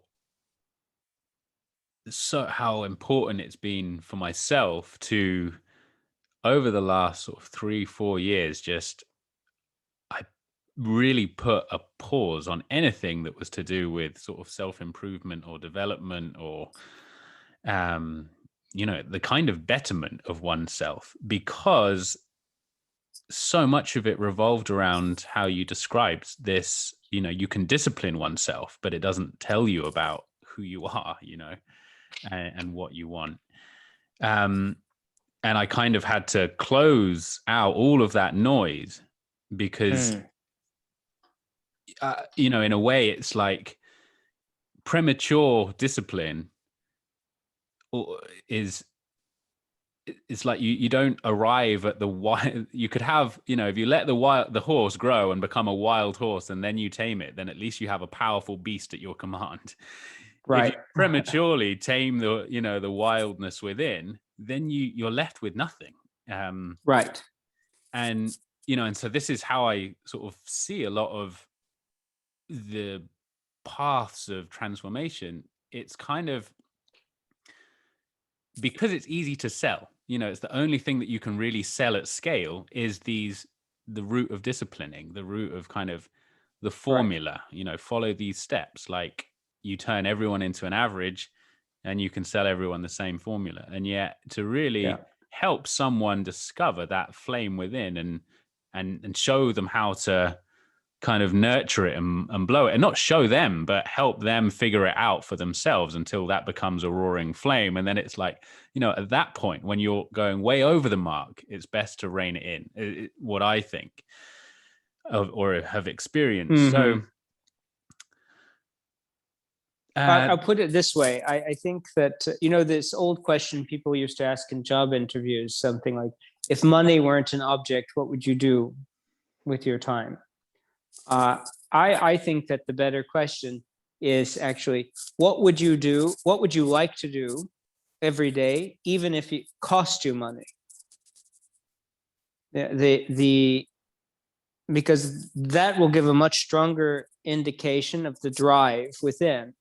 Speaker 1: important it's been for myself to, over the last sort of 3-4 years, just I really put a pause on anything that was to do with sort of self-improvement or development, or the kind of betterment of oneself, because so much of it revolved around how you described this. You can discipline oneself, but it doesn't tell you about who you are, and what you want. And I kind of had to close out all of that noise, because in a way, it's like premature discipline is, it's like you don't arrive at the wild. You could have, if you let the horse grow and become a wild horse, and then you tame it, then at least you have a powerful beast at your command.
Speaker 2: Right.
Speaker 1: If you prematurely tame the wildness within, then you're left with nothing.
Speaker 2: Right.
Speaker 1: And, and so this is how I sort of see a lot of the paths of transformation. It's kind of because it's easy to sell, it's the only thing that you can really sell at scale is the route of disciplining, the route of kind of the
Speaker 2: Right.
Speaker 1: formula, follow these steps. Like you turn everyone into an average and you can sell everyone the same formula. And yet to
Speaker 2: Yeah.
Speaker 1: really help someone discover that flame within and show them how to kind of nurture it and blow it, and not show them, but help them figure it out for themselves until that becomes a roaring flame. And then it's like, at that point, when you're going way over the mark, it's best to rein it in, what I think or have experienced. So,
Speaker 2: Mm-hmm. I'll put it this way. I think that, this old question people used to ask in job interviews, something like, if money weren't an object, what would you do with your time? I think that the better question is actually, what would you do? What would you like to do every day, even if it cost you money? Because that will give a much stronger indication of the drive within.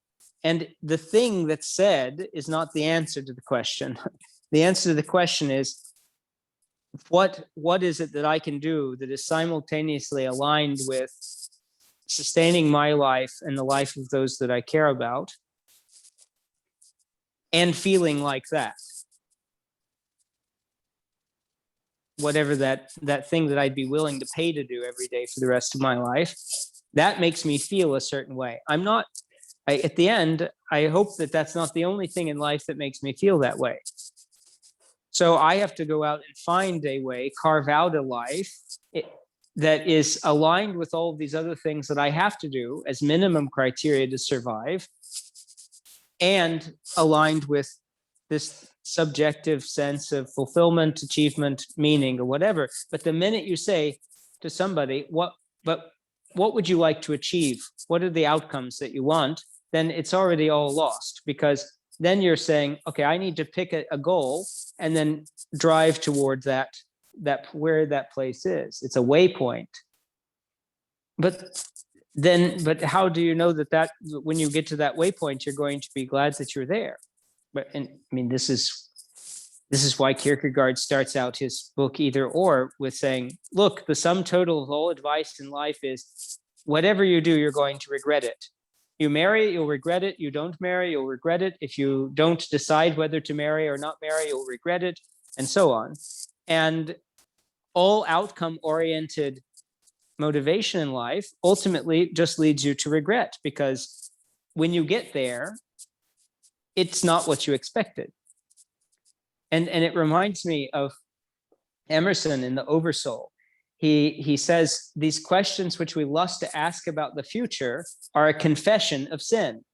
Speaker 2: And the thing that's said is not the answer to the question. The answer to the question is, what is it that I can do that is simultaneously aligned with sustaining my life and the life of those that I care about, and feeling like that? Whatever that thing that I'd be willing to pay to do every day for the rest of my life, that makes me feel a certain way. At the end, I hope that that's not the only thing in life that makes me feel that way. So I have to go out and find a way, carve out a life that is aligned with all of these other things that I have to do as minimum criteria to survive, and aligned with this subjective sense of fulfillment, achievement, meaning, or whatever. But the minute you say to somebody, what would you like to achieve? What are the outcomes that you want? Then it's already all lost, because then you're saying, okay, I need to pick a goal and then drive toward that where that place is. It's a waypoint. But how do you know that when you get to that waypoint, you're going to be glad that you're there? This is why Kierkegaard starts out his book Either Or with saying, look, the sum total of all advice in life is, whatever you do, you're going to regret it. You marry, you'll regret it. You don't marry, you'll regret it. If you don't decide whether to marry or not marry, you'll regret it, and so on. And all outcome-oriented motivation in life ultimately just leads you to regret, because when you get there, it's not what you expected. And it reminds me of Emerson in the Oversoul. He says, these questions which we lust to ask about the future are a confession of sin.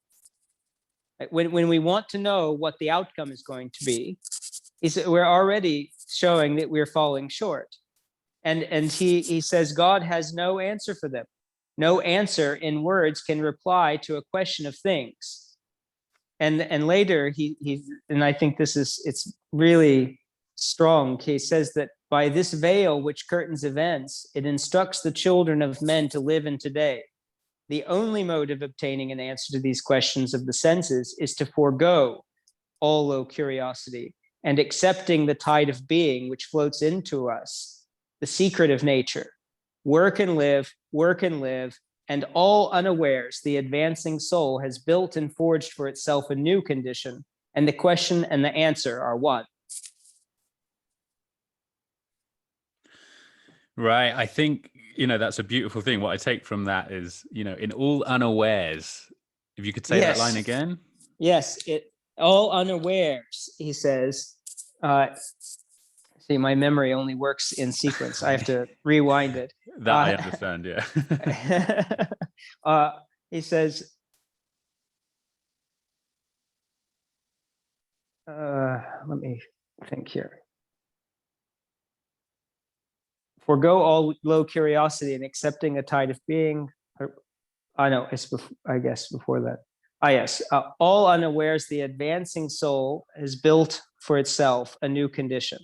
Speaker 2: When we want to know what the outcome is going to be, we're already showing that we're falling short. And he says, God has no answer for them. No answer in words can reply to a question of things. And later and I think it's really strong. He says that by this veil which curtains events, it instructs the children of men to live in today. The only mode of obtaining an answer to these questions of the senses is to forego all low curiosity, and accepting the tide of being which floats into us, the secret of nature. Work and live, and all unawares the advancing soul has built and forged for itself a new condition, and the question and the answer are one.
Speaker 1: Right. I think, that's a beautiful thing. What I take from that is, in all unawares, if you could say that line again.
Speaker 2: Yes, all unawares, he says. See, my memory only works in sequence. I have to rewind it.
Speaker 1: That I understand, yeah.
Speaker 2: He says, let me think here. Forgo all low curiosity and accepting a tide of being. I know, it's I guess before that. Yes, all unawares the advancing soul has built for itself a new condition.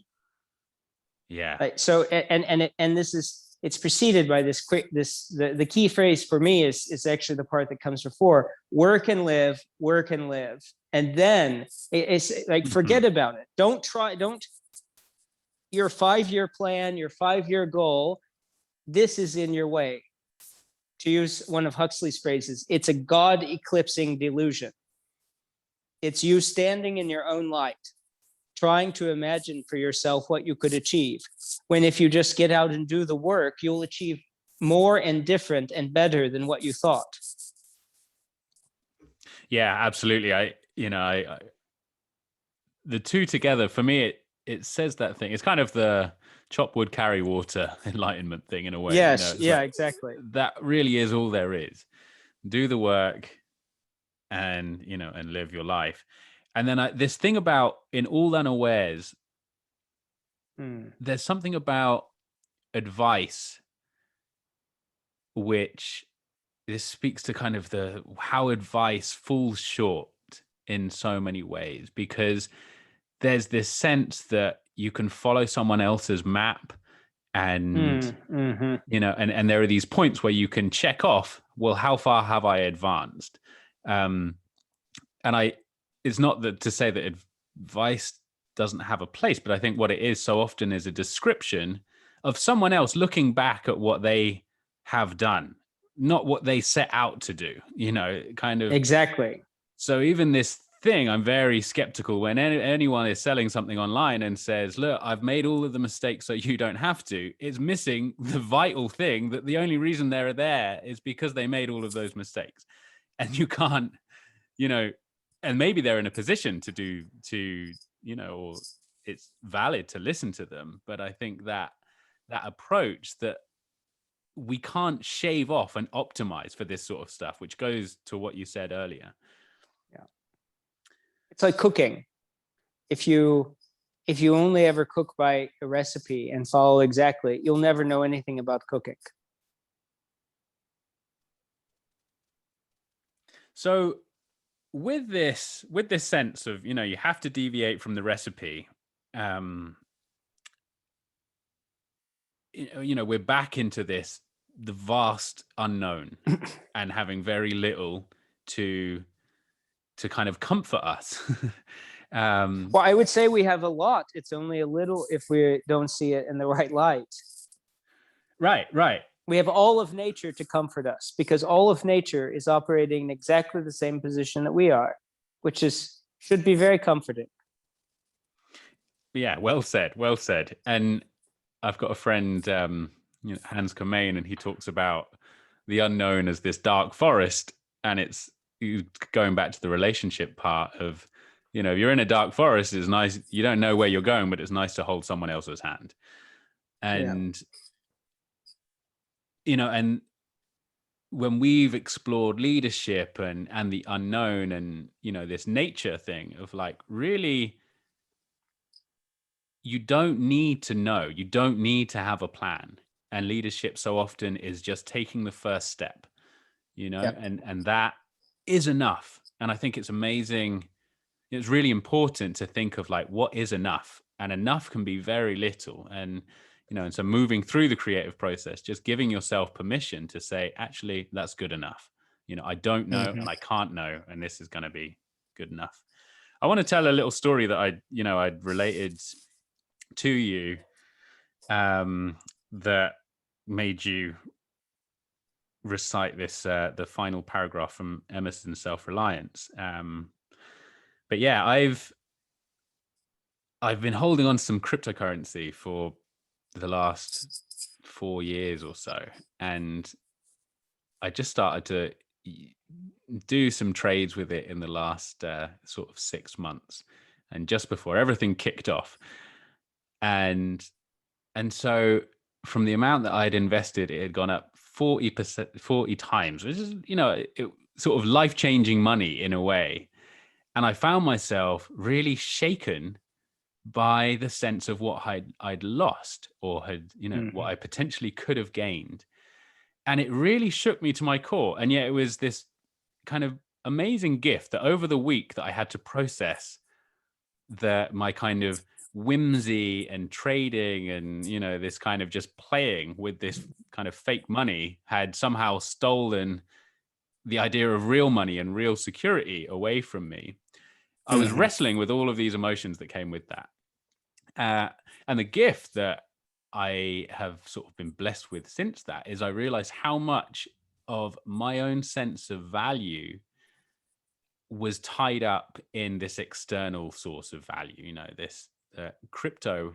Speaker 1: Yeah.
Speaker 2: So and this is, it's preceded by this quick, the key phrase for me is actually the part that comes before: work and live, work and live. And then it's like, forget about it. Don't your 5-year plan, your 5-year goal, this is in your way. To use one of Huxley's phrases, it's a God eclipsing delusion. It's you standing in your own light, trying to imagine for yourself what you could achieve. When if you just get out and do the work, you'll achieve more and different and better than what you thought.
Speaker 1: Yeah, absolutely. I the two together, for me, it says that thing. It's kind of the chop wood, carry water enlightenment thing in a way.
Speaker 2: Yes,
Speaker 1: It's
Speaker 2: yeah,
Speaker 1: like,
Speaker 2: exactly.
Speaker 1: that really is all there is. Do the work and, and live your life. And then this thing about, in all unawares, there's something about advice, which this speaks to kind of how advice falls short in so many ways, because there's this sense that you can follow someone else's map, and and there are these points where you can check off, well, how far have I advanced? And it's not that to say that advice doesn't have a place, but I think what it is so often is a description of someone else looking back at what they have done, not what they set out to do, kind of.
Speaker 2: Exactly.
Speaker 1: So even this thing, I'm very skeptical when anyone is selling something online and says, look, I've made all of the mistakes so you don't have to. It's missing the vital thing, that the only reason they're there is because they made all of those mistakes. And you can't, and maybe they're in a position or it's valid to listen to them. But I think that approach, that we can't shave off and optimize for this sort of stuff, which goes to what you said earlier.
Speaker 2: Yeah. It's like cooking. If you only ever cook by a recipe and follow exactly, you'll never know anything about cooking.
Speaker 1: So with this sense of, you have to deviate from the recipe, we're back into the vast unknown and having very little to kind of comfort us.
Speaker 2: Well, I would say we have a lot. It's only a little if we don't see it in the right light.
Speaker 1: Right.
Speaker 2: We have all of nature to comfort us, because all of nature is operating in exactly the same position that we are, which should be very comforting.
Speaker 1: Yeah, well said. And I've got a friend, Hans Kamain, and he talks about the unknown as this dark forest, and it's going back to the relationship part of, if you're in a dark forest, it's nice. You don't know where you're going, but it's nice to hold someone else's hand. And, and when we've explored leadership and the unknown and, this nature thing of like, really, you don't need to know, you don't need to have a plan. And leadership so often is just taking the first step, and that is enough. And I think it's amazing. It's really important to think of like, what is enough? And enough can be very little. And, and so moving through the creative process, just giving yourself permission to say, actually, that's good enough. I don't know and I can't know, and this is going to be good enough. I want to tell a little story that I'd related to you, that made you recite this, the final paragraph from Emerson's Self-Reliance. But yeah, I've been holding on to some cryptocurrency for the last 4 years or so, and I just started to do some trades with it in the last sort of 6 months, and just before everything kicked off. And so from the amount that I'd invested, it had gone up 40%, 40 times, which is, sort of life-changing money in a way. And I found myself really shaken by the sense of what I'd lost, or had, what I potentially could have gained. And it really shook me to my core. And yet it was this kind of amazing gift that over the week that I had to process my kind of whimsy and trading and, this kind of just playing with this kind of fake money had somehow stolen the idea of real money and real security away from me. I was wrestling with all of these emotions that came with that. And the gift that I have sort of been blessed with since that is I realized how much of my own sense of value was tied up in this external source of value. This crypto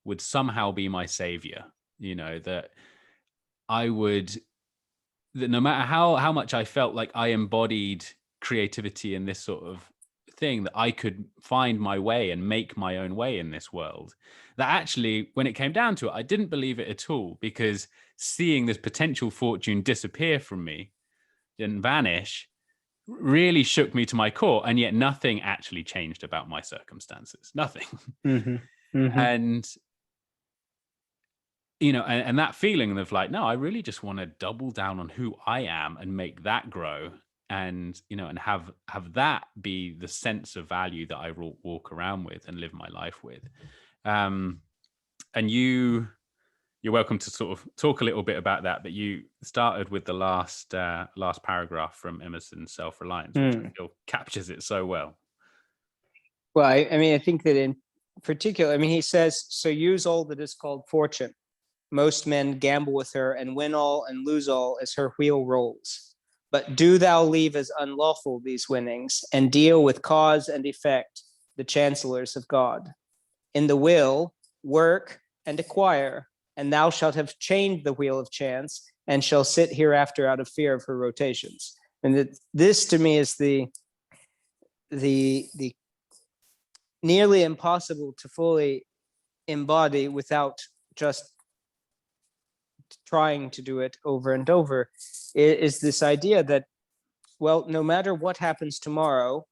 Speaker 1: would somehow be my savior. That I would, that no matter how much I felt like I embodied creativity in this sort of thing, that I could find my way and make my own way in this world. That actually, when it came down to it, I didn't believe it at all, because seeing this potential fortune disappear from me and vanish really shook me to my core, and yet nothing actually changed about my circumstances. Nothing. And and that feeling of like, no, I really just want to double down on who I am and make that grow, and and have that be the sense of value that I walk around with and live my life with. And you're welcome to sort of talk a little bit about that. But you started with the last paragraph from Emerson's Self-Reliance, which I feel captures it so well.
Speaker 2: Well, I mean, I think that in particular, I mean, he says, so use all that is called fortune. Most men gamble with her and win all and lose all as her wheel rolls. But do thou leave as unlawful these winnings, and deal with cause and effect, the chancellors of God. In the will, work and acquire, and thou shalt have chained the wheel of chance, and shall sit hereafter out of fear of her rotations. And this to me is the nearly impossible to fully embody without just trying to do it over and over, is this idea that, well, no matter what happens tomorrow,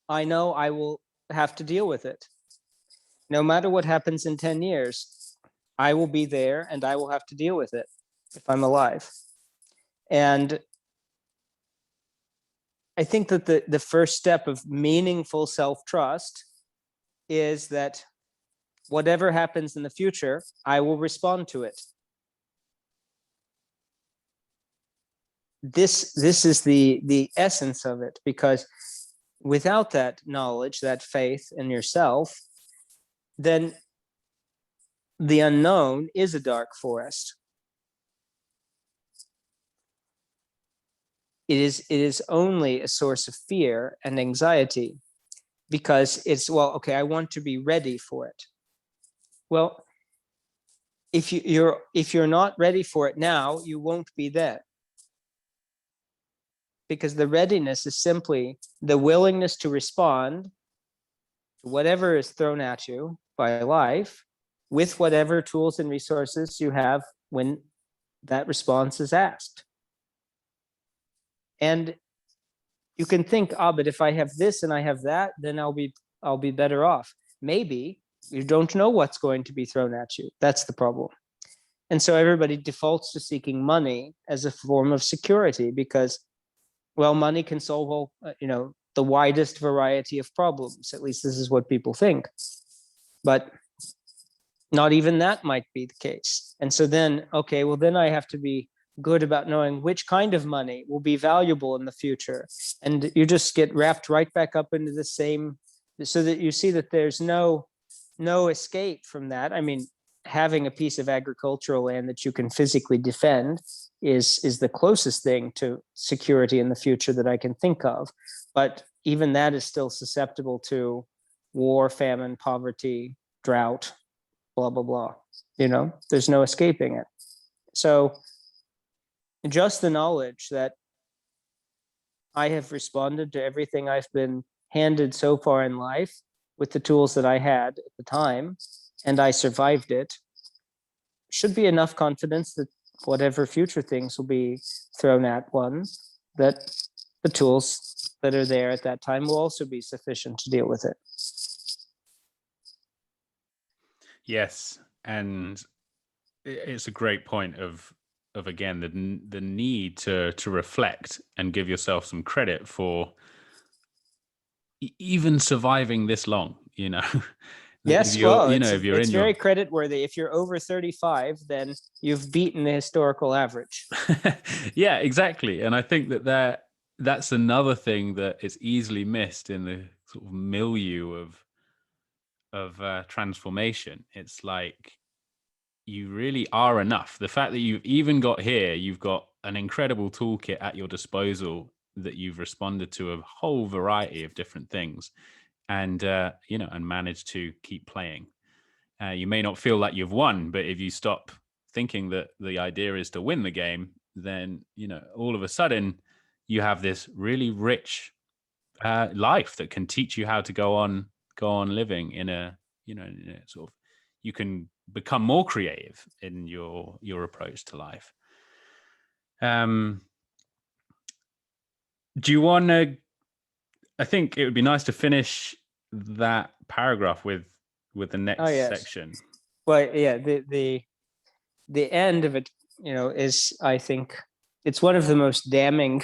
Speaker 2: I know I will have to deal with it. No matter what happens in 10 years, I will be there and I will have to deal with it if I'm alive. And I think that the first step of meaningful self-trust is that whatever happens in the future, I will respond to it. This is the essence of it, because without that knowledge, that faith in yourself, then the unknown is a dark forest. It is only a source of fear and anxiety, because it's, well, okay, I want to be ready for it. Well, if you're not ready for it now, you won't be then. Because the readiness is simply the willingness to respond to whatever is thrown at you by life with whatever tools and resources you have when that response is asked. And you can think, but if I have this and I have that, then I'll be better off. Maybe. You don't know what's going to be thrown at you. That's the problem. And so everybody defaults to seeking money as a form of security, because, well, money can solve all, the widest variety of problems. At least this is what people think. But not even that might be the case. And so then, okay, well, then I have to be good about knowing which kind of money will be valuable in the future. And you just get wrapped right back up into the same, so that you see that there's no escape from that. I mean, having a piece of agricultural land that you can physically defend is the closest thing to security in the future that I can think of. But even that is still susceptible to war, famine, poverty, drought, blah, blah, blah. There's no escaping it. So just the knowledge that I have responded to everything I've been handed so far in life with the tools that I had at the time, and I survived it, should be enough confidence that whatever future things will be thrown at one, that the tools that are there at that time will also be sufficient to deal with it.
Speaker 1: Yes, and it's a great point of again the need to reflect and give yourself some credit for even surviving this long. If
Speaker 2: Yes,
Speaker 1: you're,
Speaker 2: well,
Speaker 1: if you're
Speaker 2: it's
Speaker 1: in your
Speaker 2: very credit worthy. If you're over 35, then you've beaten the historical average.
Speaker 1: yeah, exactly. And I think that's another thing that is easily missed in the sort of milieu of transformation. It's like you really are enough. The fact that you've even got here, you've got an incredible toolkit at your disposal that you've responded to a whole variety of different things, and and managed to keep playing. You may not feel like you've won, but if you stop thinking that the idea is to win the game, then all of a sudden you have this really rich life that can teach you how to go on living in a sort of, you can become more creative in your approach to life. Do you want to? I think it would be nice to finish that paragraph with the
Speaker 2: Oh
Speaker 1: next
Speaker 2: yes.
Speaker 1: section.
Speaker 2: Well, yeah, the end of it, is, I think, it's one of the most damning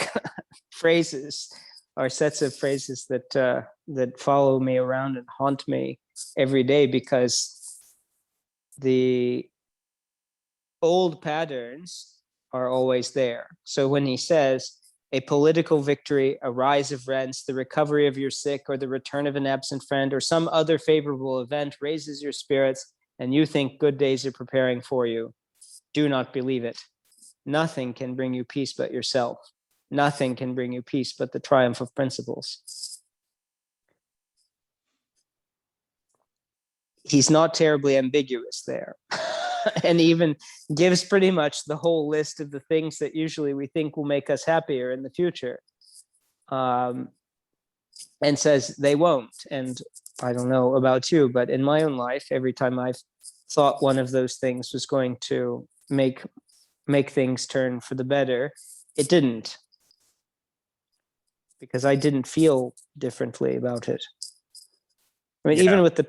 Speaker 2: phrases or sets of phrases that follow me around and haunt me every day, because the old patterns are always there. So when he says a political victory, a rise of rents, the recovery of your sick, or the return of an absent friend, or some other favorable event raises your spirits, and you think good days are preparing for you, do not believe it. Nothing can bring you peace but yourself. Nothing can bring you peace but the triumph of principles. He's not terribly ambiguous there. And even gives pretty much the whole list of the things that usually we think will make us happier in the future. And says they won't. And I don't know about you, but in my own life, every time I've thought one of those things was going to make things turn for the better, it didn't, because I didn't feel differently about it. I mean,
Speaker 1: Yeah.
Speaker 2: even with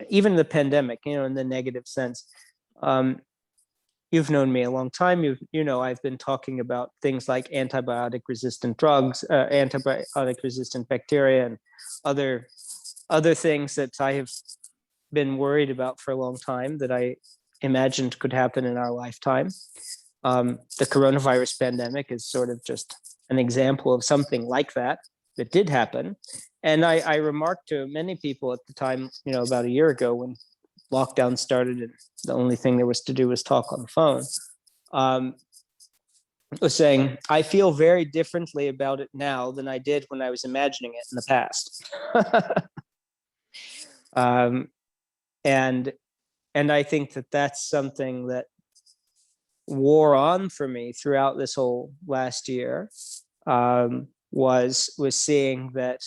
Speaker 2: even the pandemic, in the negative sense, you've known me a long time. I've been talking about things like antibiotic resistant drugs, antibiotic resistant bacteria, and other things that I have been worried about for a long time that I imagined could happen in our lifetime. The coronavirus pandemic is sort of just an example of something like that did happen. And I remarked to many people at the time, about a year ago, when lockdown started and the only thing there was to do was talk on the phone, was saying, I feel very differently about it now than I did when I was imagining it in the past. And I think that that's something that wore on for me throughout this whole last year, was seeing that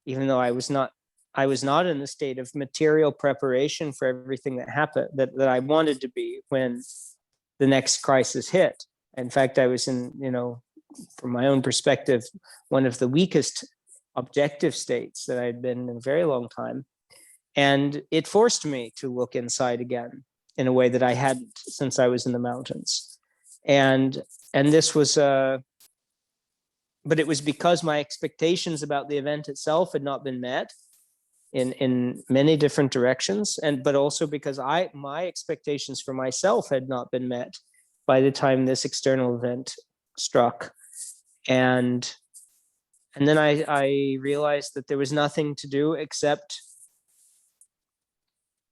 Speaker 2: even though I was not in the state of material preparation for everything that happened, that I wanted to be when the next crisis hit. In fact, I was in, from my own perspective, one of the weakest objective states that I'd been in a very long time. And it forced me to look inside again in a way that I hadn't since I was in the mountains. And this was but it was because my expectations about the event itself had not been met in many different directions, but also because my expectations for myself had not been met by the time this external event struck. And then I realized that there was nothing to do except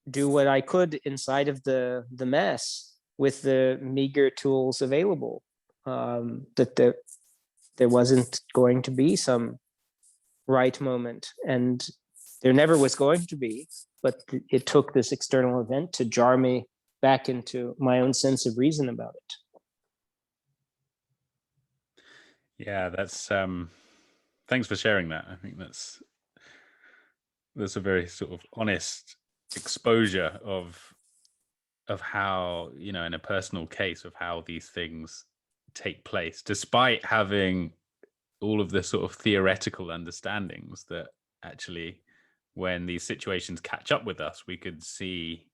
Speaker 2: do what I could inside of the mess with the meager tools available. That there wasn't going to be some right moment, and there never was going to be, but it took this external event to jar me back into my own sense of reason about it.
Speaker 1: Yeah, that's thanks for sharing that. I think that's a very sort of honest exposure of how, in a personal case, of how these things take place, despite having all of the sort of theoretical understandings that actually, when these situations catch up with us, we could see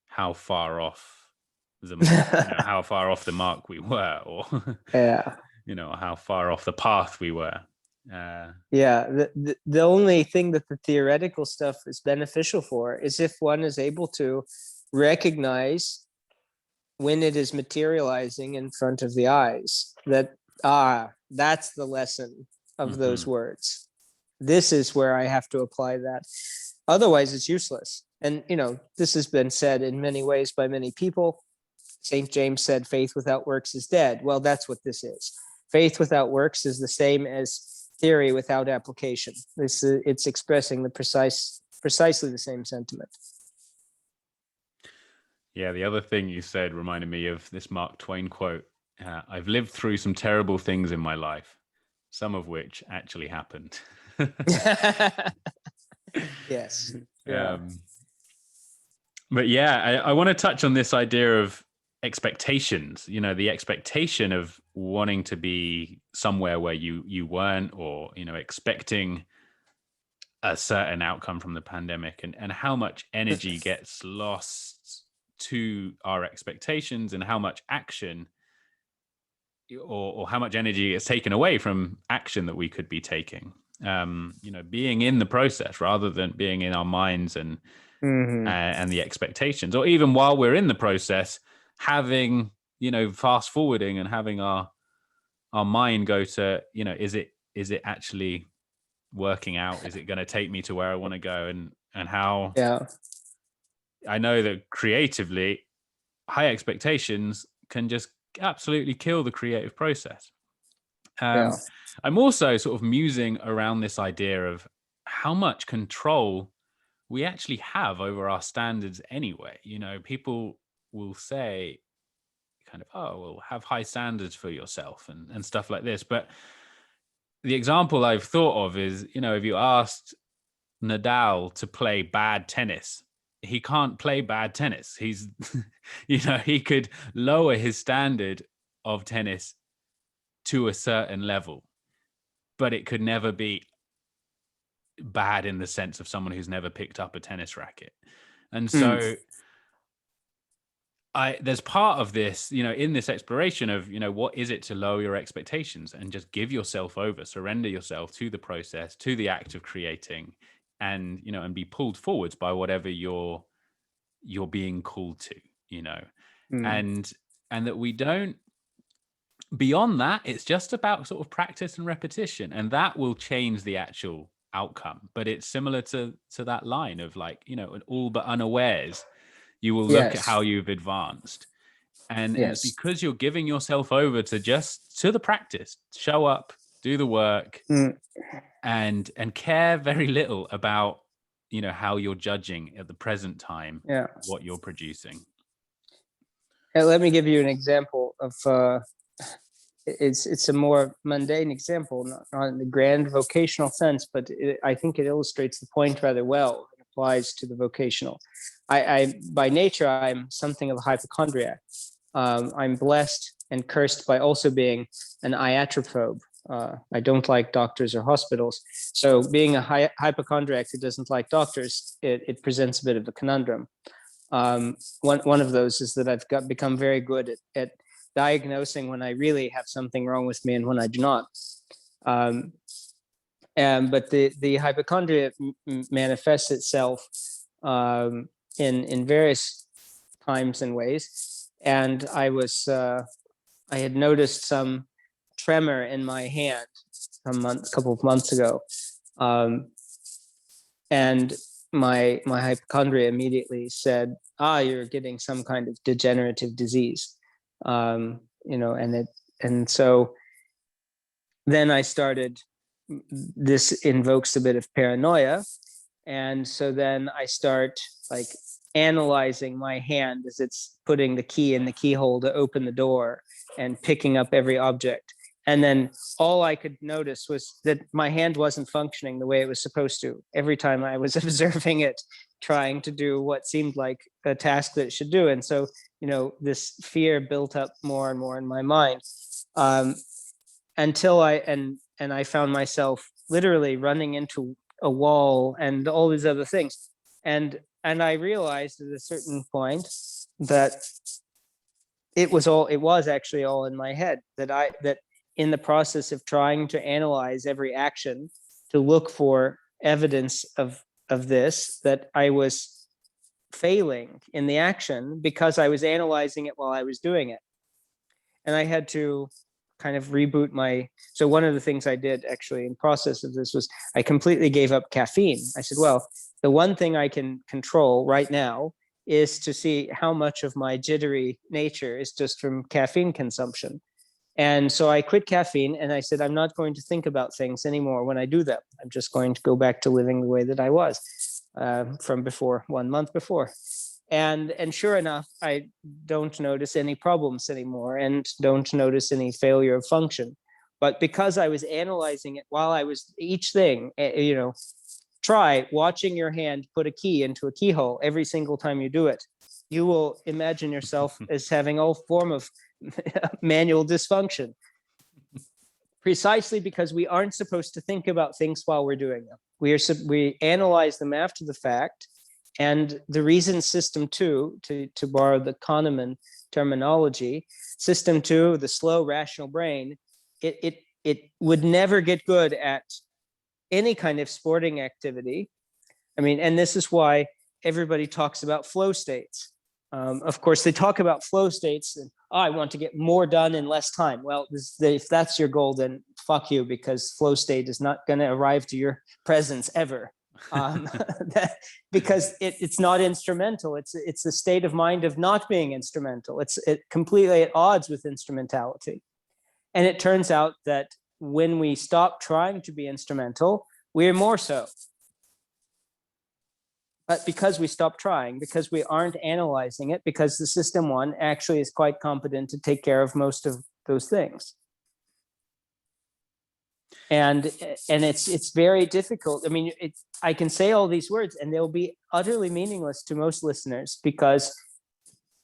Speaker 1: how far off how far off the mark we were, or
Speaker 2: Yeah.
Speaker 1: how far off the path we were.
Speaker 2: Yeah, the only thing that the theoretical stuff is beneficial for is if one is able to recognize when it is materializing in front of the eyes, that that's the lesson of those
Speaker 1: Mhm.
Speaker 2: words. This is where I have to apply that. Otherwise, it's useless. And this has been said in many ways by many people. St. James said, "Faith without works is dead." Well, that's what this is. Faith without works is the same as theory without application. It's expressing precisely the same sentiment.
Speaker 1: Yeah, the other thing you said reminded me of this Mark Twain quote. I've lived through some terrible things in my life, some of which actually happened.
Speaker 2: Yes. Yeah.
Speaker 1: um, but yeah, I want to touch on this idea of expectations. The expectation of wanting to be somewhere where you weren't, or expecting a certain outcome from the pandemic, and how much energy gets lost to our expectations, and how much action or how much energy is taken away from action that we could be taking. Being in the process rather than being in our minds and the expectations, or even while we're in the process, having fast forwarding and having our mind go to is it actually working out? Is it going to take me to where I want to go? And how
Speaker 2: Yeah.
Speaker 1: I know that creatively, high expectations can just absolutely kill the creative process.
Speaker 2: Yeah.
Speaker 1: I'm also sort of musing around this idea of how much control we actually have over our standards anyway. People will say kind of, oh, well, have high standards for yourself and stuff like this. But the example I've thought of is, if you asked Nadal to play bad tennis, he can't play bad tennis. He's, he could lower his standard of tennis to a certain level, but it could never be bad in the sense of someone who's never picked up a tennis racket. And
Speaker 2: Mm.
Speaker 1: so there's part of this, in this exploration of, what is it to lower your expectations and just give yourself over, surrender yourself to the process, to the act of creating, and, and be pulled forwards by whatever you're being called to,
Speaker 2: Mm.
Speaker 1: and that we don't, beyond that, it's just about sort of practice and repetition, and that will change the actual outcome. But it's similar to that line of, like, all but unawares, you will look at
Speaker 2: Yes.
Speaker 1: how you've advanced. And it's
Speaker 2: Yes.
Speaker 1: because you're giving yourself over to the practice, show up, do the work,
Speaker 2: Mm.
Speaker 1: and care very little about how you're judging at the present time
Speaker 2: Yeah.
Speaker 1: what you're producing.
Speaker 2: Let me give you an example of it's a more mundane example, not in the grand vocational sense, but I think it illustrates the point rather well. It applies to the vocational. I by nature, I'm something of a hypochondriac. I'm blessed and cursed by also being an iatrophobe. I don't like doctors or hospitals. So being a hypochondriac who doesn't like doctors, it presents a bit of a conundrum. One of those is that I've become very good at diagnosing when I really have something wrong with me and when I do not. Um, but the hypochondria manifests itself in various times and ways. And I had noticed some tremor in my hand a couple of months ago, and my hypochondria immediately said, you're getting some kind of degenerative disease. And so then I started, this invokes a bit of paranoia. And so then I start like analyzing my hand as it's putting the key in the keyhole to open the door and picking up every object. And then all I could notice was that my hand wasn't functioning the way it was supposed to. Every time I was observing it, trying to do what seemed like a task that it should do. And so, this fear built up more and more in my mind, until I found myself literally running into a wall and all these other things. And I realized at a certain point that it was actually all in my head, that in the process of trying to analyze every action to look for evidence of this, that I was failing in the action because I was analyzing it while I was doing it. And I had to kind of reboot so one of the things I did actually in process of this was I completely gave up caffeine. I said, well, the one thing I can control right now is to see how much of my jittery nature is just from caffeine consumption. And so I quit caffeine and I said, I'm not going to think about things anymore when I do them. I'm just going to go back to living the way that I was from before, 1 month before. And sure enough, I don't notice any problems anymore and don't notice any failure of function. But because I was analyzing it while I was each thing, try watching your hand put a key into a keyhole every single time you do it. You will imagine yourself as having all form of manual dysfunction, precisely because we aren't supposed to think about things while we're doing them. We analyze them after the fact. And the reason system 2, to borrow the Kahneman terminology, system 2, the slow rational brain, it would never get good at any kind of sporting activity. I mean, and this is why everybody talks about flow states. Of course, they talk about flow states and I want to get more done in less time. Well, if that's your goal, then fuck you, because flow state is not going to arrive to your presence ever. Because it's not instrumental. It's a state of mind of not being instrumental. It's completely at odds with instrumentality. And it turns out that when we stop trying to be instrumental, we're more so. But because we stop trying, because we aren't analyzing it, because the system 1 actually is quite competent to take care of most of those things. And it's very difficult. I mean, I can say all these words and they'll be utterly meaningless to most listeners, because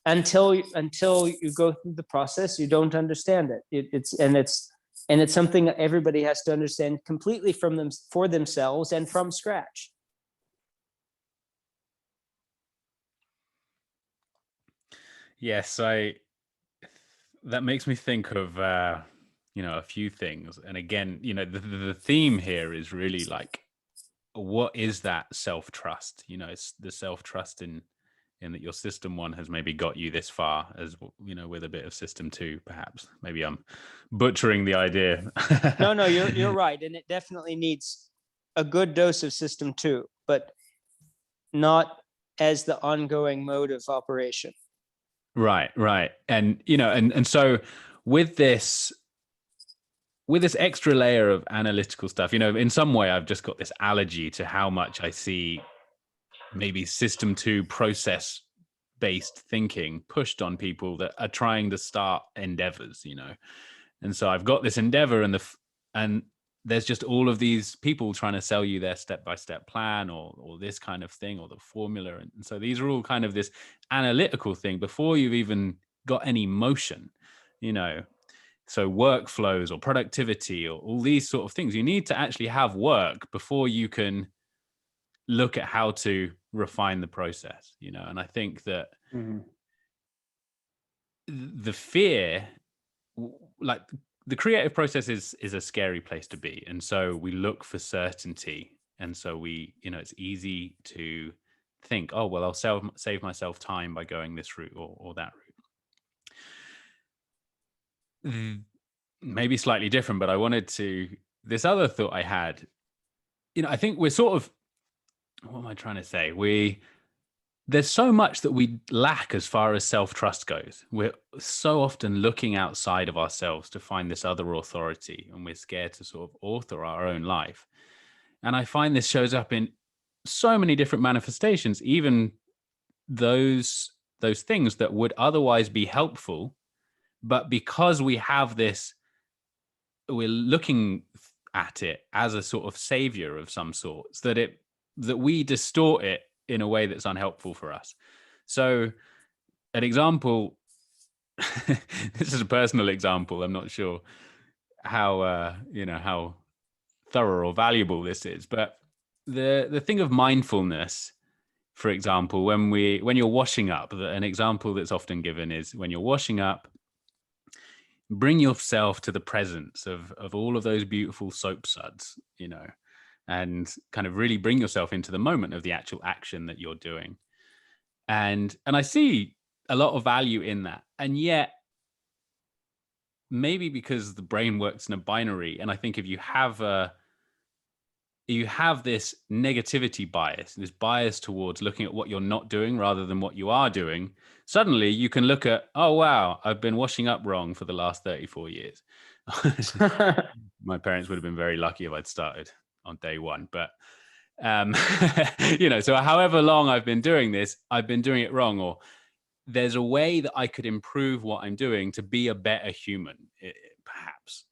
Speaker 2: until you go through the process, you don't understand it. It's something that everybody has to understand completely for themselves and from scratch.
Speaker 1: Yes, that makes me think of a few things. And again, the theme here is really like, what is that self-trust? It's the self-trust in that your system 1 has maybe got you this far, as with a bit of system 2, perhaps. Maybe I'm butchering the idea.
Speaker 2: No, you're right. And it definitely needs a good dose of system 2, but not as the ongoing mode of operation.
Speaker 1: Right. And, and so with this extra layer of analytical stuff, in some way, I've just got this allergy to how much I see maybe system 2 process-based thinking pushed on people that are trying to start endeavors, And so I've got this endeavor and there's just all of these people trying to sell you their step-by-step plan or this kind of thing or the formula. And so these are all kind of this analytical thing before you've even got any motion, So workflows or productivity or all these sort of things, you need to actually have work before you can look at how to refine the process, And I think that the fear, like the creative process is a scary place to be. And so we look for certainty. And so it's easy to think, oh, well, I'll save myself time by going this route or that route. Maybe slightly different, but this other thought I had, I think we're sort of, what am I trying to say? There's so much that we lack as far as self-trust goes. We're so often looking outside of ourselves to find this other authority, and we're scared to sort of author our own life. And I find this shows up in so many different manifestations, even those things that would otherwise be helpful. But because we have this, we're looking at it as a sort of savior of some sorts, that we distort it in a way that's unhelpful for us. So an example, this is a personal example. I'm not sure how, how thorough or valuable this is, but the thing of mindfulness, for example, when you're washing up, an example that's often given is when you're washing up, bring yourself to the presence of all of those beautiful soap suds, and kind of really bring yourself into the moment of the actual action that you're doing. And I see a lot of value in that. And yet, maybe because the brain works in a binary, and I think if you have this negativity bias, this bias towards looking at what you're not doing rather than what you are doing, suddenly you can look at, oh, wow, I've been washing up wrong for the last 34 years. My parents would have been very lucky if I'd started on day one. But, so however long I've been doing this, I've been doing it wrong. Or there's a way that I could improve what I'm doing to be a better human, perhaps.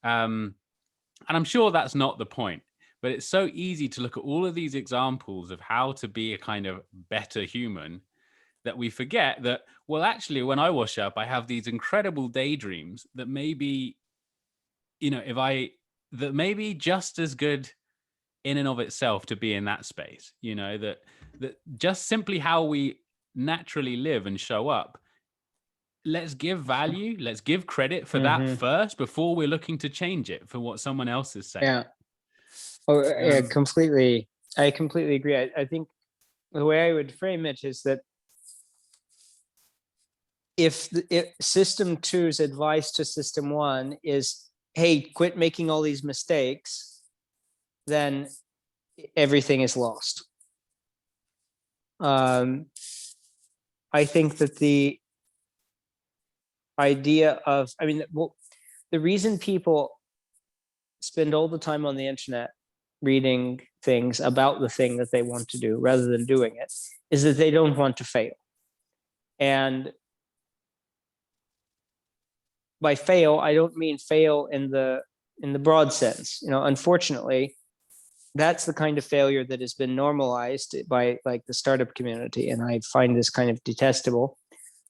Speaker 1: And I'm sure that's not the point. But it's so easy to look at all of these examples of how to be a kind of better human that we forget that, well, actually, when I wash up, I have these incredible daydreams that maybe, that may be just as good in and of itself to be in that space, that just simply how we naturally live and show up. Let's give value, let's give credit for that first before we're looking to change it for what someone else is saying.
Speaker 2: Yeah. Oh, yeah, completely. I completely agree. I think the way I would frame it is that if system 2's advice to system 1 is, hey, quit making all these mistakes, then everything is lost. I think that the idea of, the reason people spend all the time on the internet reading things about the thing that they want to do rather than doing it is that they don't want to fail. And by fail, I don't mean fail in the broad sense. Unfortunately, that's the kind of failure that has been normalized by like the startup community, and I find this kind of detestable.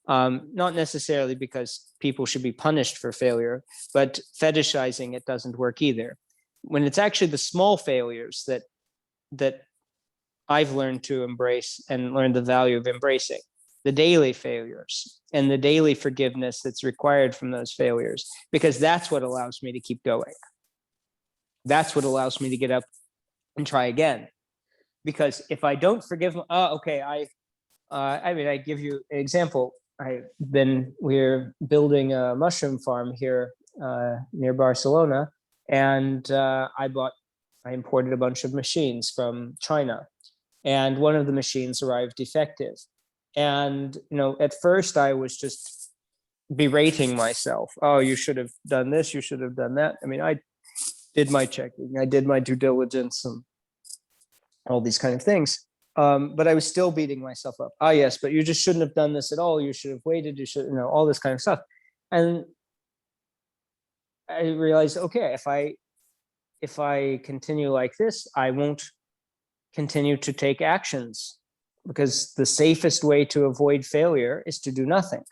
Speaker 2: Not necessarily because people should be punished for failure, but fetishizing it doesn't work either. When it's actually the small failures that I've learned to embrace and learned the value of embracing, the daily failures and the daily forgiveness that's required from those failures, because that's what allows me to keep going. That's what allows me to get up and try again. Because if I don't forgive, I give you an example. We're building a mushroom farm here near Barcelona, and I imported a bunch of machines from China, and one of the machines arrived defective. And at first I was just berating myself. Oh, you should have done this, you should have done that. I did my checking, I did my due diligence, and all these kind of things. But I was still beating myself up. Ah, yes, but you just shouldn't have done this at all. You should have waited. You should, all this kind of stuff. And I realized, okay, if I continue like this, I won't continue to take actions, because the safest way to avoid failure is to do nothing.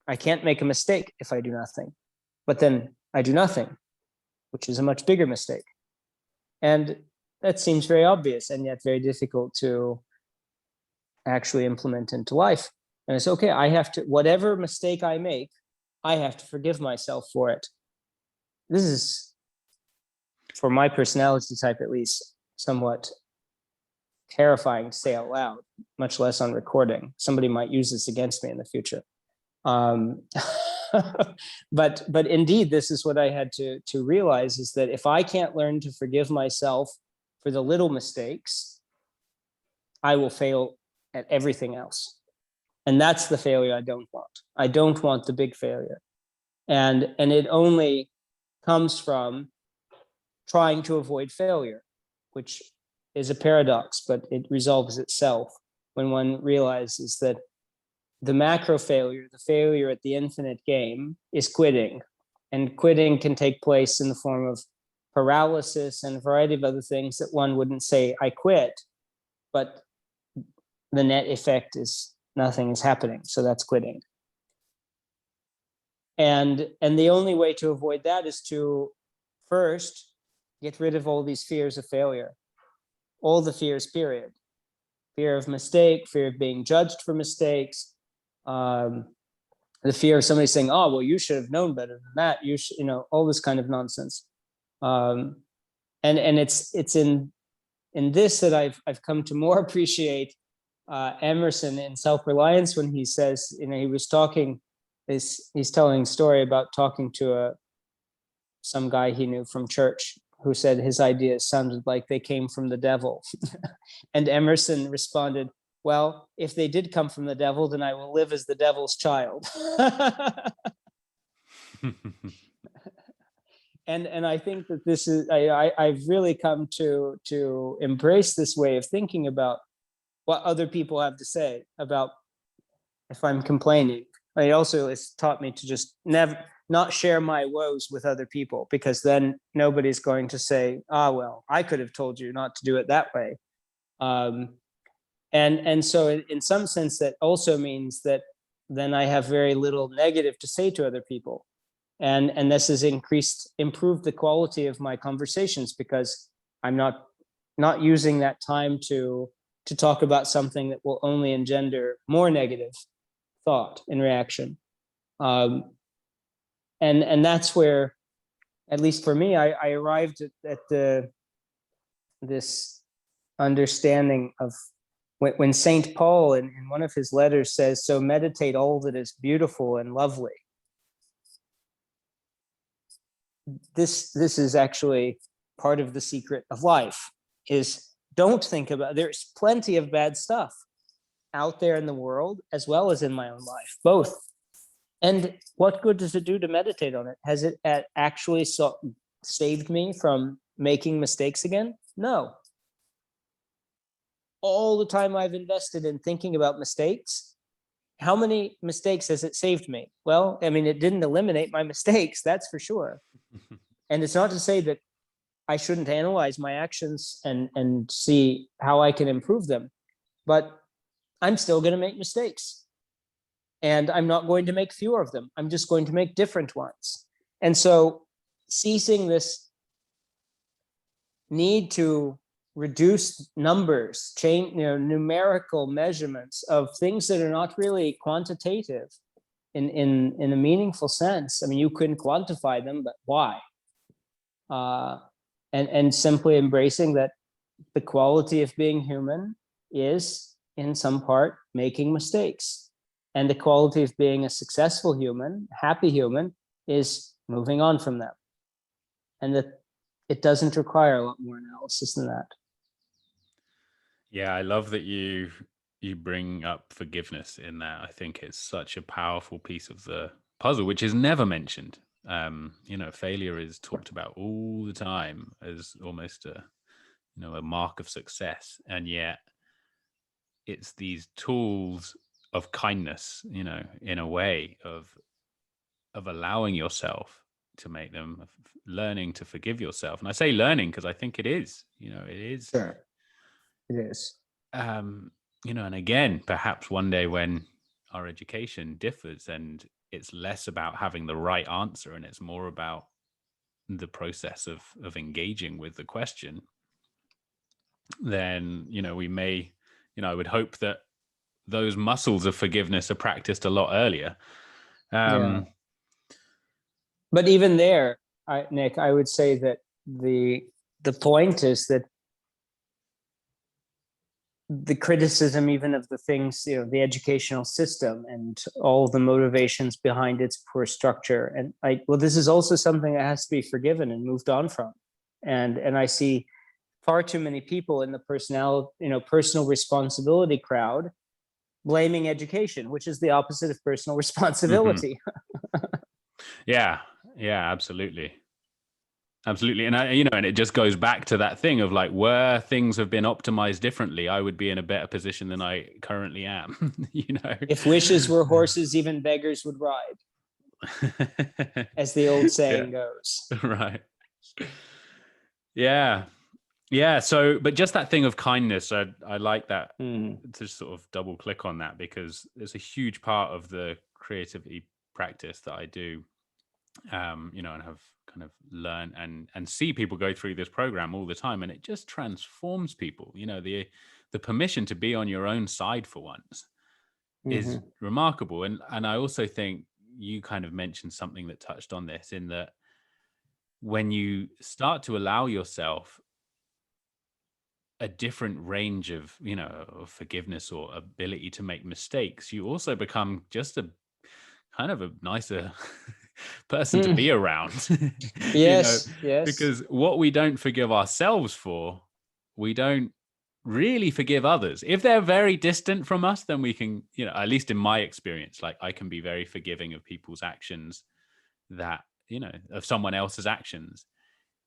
Speaker 2: I can't make a mistake if I do nothing, but then I do nothing, which is a much bigger mistake. And that seems very obvious and yet very difficult to actually implement into life. And it's okay, I have to, whatever mistake I make, I have to forgive myself for it. This is, for my personality type at least, somewhat terrifying to say out loud, much less on recording. Somebody might use this against me in the future. But indeed, this is what I had to realize, is that if I can't learn to forgive myself for the little mistakes, I will fail at everything else. And that's the failure I don't want. I don't want the big failure. And it only comes from trying to avoid failure, which is a paradox, but it resolves itself when one realizes that the macro failure, the failure at the infinite game, is quitting. And quitting can take place in the form of paralysis and a variety of other things that one wouldn't say, I quit, but the net effect is nothing is happening. So that's quitting. And the only way to avoid that is to first get rid of all these fears of failure, all the fears, period. Fear of mistake, fear of being judged for mistakes, the fear of somebody saying, oh, well, you should have known better than that. You should, all this kind of nonsense. And it's in this that I've come to more appreciate Emerson in Self-Reliance, when he says, he was talking, he's telling a story about talking to some guy he knew from church, who said his ideas sounded like they came from the devil. And Emerson responded, well, if they did come from the devil, then I will live as the devil's child. And I think that this is, I've really come to embrace this way of thinking about what other people have to say about if I'm complaining. It also has taught me to just not share my woes with other people, because then nobody's going to say, well, I could have told you not to do it that way. And so in some sense, that also means that then I have very little negative to say to other people. And this has improved the quality of my conversations, because I'm not using that time to talk about something that will only engender more negative thought and reaction. And that's where, at least for me, I arrived at this understanding of when Saint Paul in one of his letters says, so meditate all that is beautiful and lovely. This is actually part of the secret of life, is don't think about, there's plenty of bad stuff out there in the world as well as in my own life, both. And what good does it do to meditate on it? Has it actually saved me from making mistakes again? No. All the time I've invested in thinking about mistakes, how many mistakes has it saved me? Well, I mean, it didn't eliminate my mistakes, that's for sure. And it's not to say that I shouldn't analyze my actions and see how I can improve them, but I'm still going to make mistakes. And I'm not going to make fewer of them. I'm just going to make different ones. And so ceasing this need to reduce numbers, change, numerical measurements of things that are not really quantitative in a meaningful sense. I mean, you couldn't quantify them, but why? And simply embracing that the quality of being human is, in some part, making mistakes. And the quality of being a successful human, happy human, is moving on from them. And that it doesn't require a lot more analysis than that.
Speaker 1: Yeah, I love that you bring up forgiveness in that. I think it's such a powerful piece of the puzzle, which is never mentioned. Failure is talked about all the time as almost a mark of success, and yet it's these tools of kindness, in a way of allowing yourself to make them, learning to forgive yourself. And I say learning because I think it is, it is.
Speaker 2: Sure, it is.
Speaker 1: And again, perhaps one day when our education differs and it's less about having the right answer and it's more about the process of engaging with the question, then, we may, I would hope that those muscles of forgiveness are practiced a lot earlier.
Speaker 2: Yeah. But even there, Nick, I would say that the point is that the criticism even of the things, the educational system and all the motivations behind its poor structure, and this is also something that has to be forgiven and moved on from. And I see far too many people in the personal responsibility crowd blaming education, which is the opposite of personal responsibility.
Speaker 1: Mm-hmm. Yeah, absolutely. Absolutely. And and it just goes back to that thing of like, where things have been optimized differently, I would be in a better position than I currently am.
Speaker 2: If wishes were horses, even beggars would ride, as the old saying goes.
Speaker 1: Right. Yeah. So, but just that thing of kindness, I like that to sort of double click on that, because it's a huge part of the creativity practice that I do, and have kind of learned and see people go through this program all the time, and it just transforms people. The permission to be on your own side for once, is remarkable. And I also think you kind of mentioned something that touched on this, in that when you start to allow yourself a different range of, of forgiveness or ability to make mistakes, you also become just a kind of a nicer person to be around.
Speaker 2: Yes,
Speaker 1: Because what we don't forgive ourselves for, we don't really forgive others. If they're very distant from us, then we can, at least in my experience, like I can be very forgiving of people's actions, that, of someone else's actions.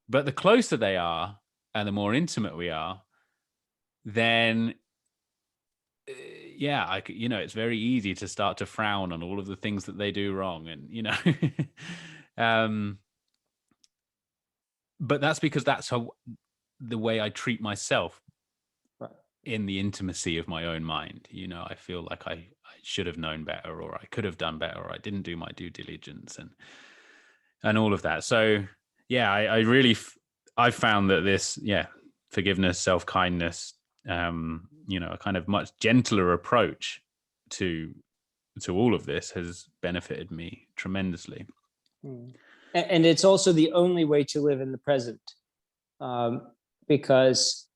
Speaker 1: But the closer they are and the more intimate we are, then it's very easy to start to frown on all of the things that they do wrong. And, but that's because that's the way I treat myself in the intimacy of my own mind. I feel like I should have known better, or I could have done better, or I didn't do my due diligence, and all of that. So yeah, I found that this, forgiveness, self-kindness, a kind of much gentler approach to all of this has benefited me tremendously.
Speaker 2: And it's also the only way to live in the present, because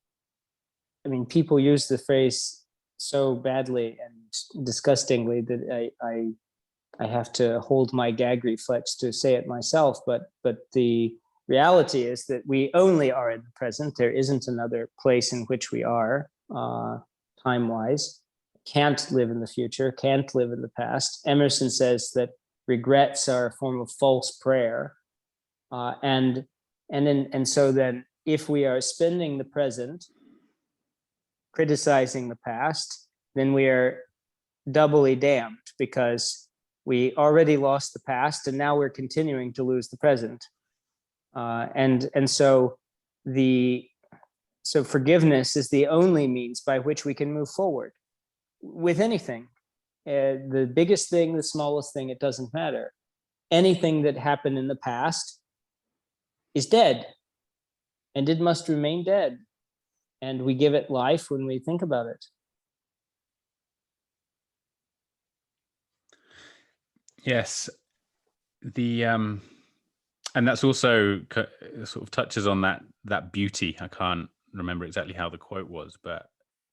Speaker 2: people use the phrase so badly and disgustingly that I have to hold my gag reflex to say it myself. But the reality is that we only are in the present. There isn't another place in which we are, time-wise. Can't live in the future, can't live in the past. Emerson says that regrets are a form of false prayer. And so then if we are spending the present criticizing the past, then we are doubly damned, because we already lost the past and now we're continuing to lose the present. So forgiveness is the only means by which we can move forward with anything. The biggest thing, the smallest thing, it doesn't matter. Anything that happened in the past is dead, and it must remain dead. And we give it life when we think about it.
Speaker 1: Yes. And that's also sort of touches on that beauty. I can't remember exactly how the quote was, but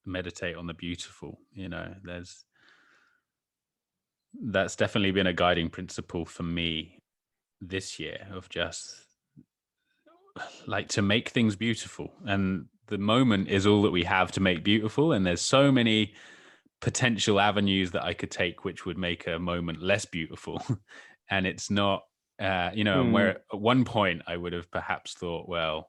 Speaker 1: meditate on the beautiful. That's definitely been a guiding principle for me this year, of just like to make things beautiful. And the moment is all that we have to make beautiful. And there's so many potential avenues that I could take which would make a moment less beautiful. And it's not, and where at one point I would have perhaps thought, well,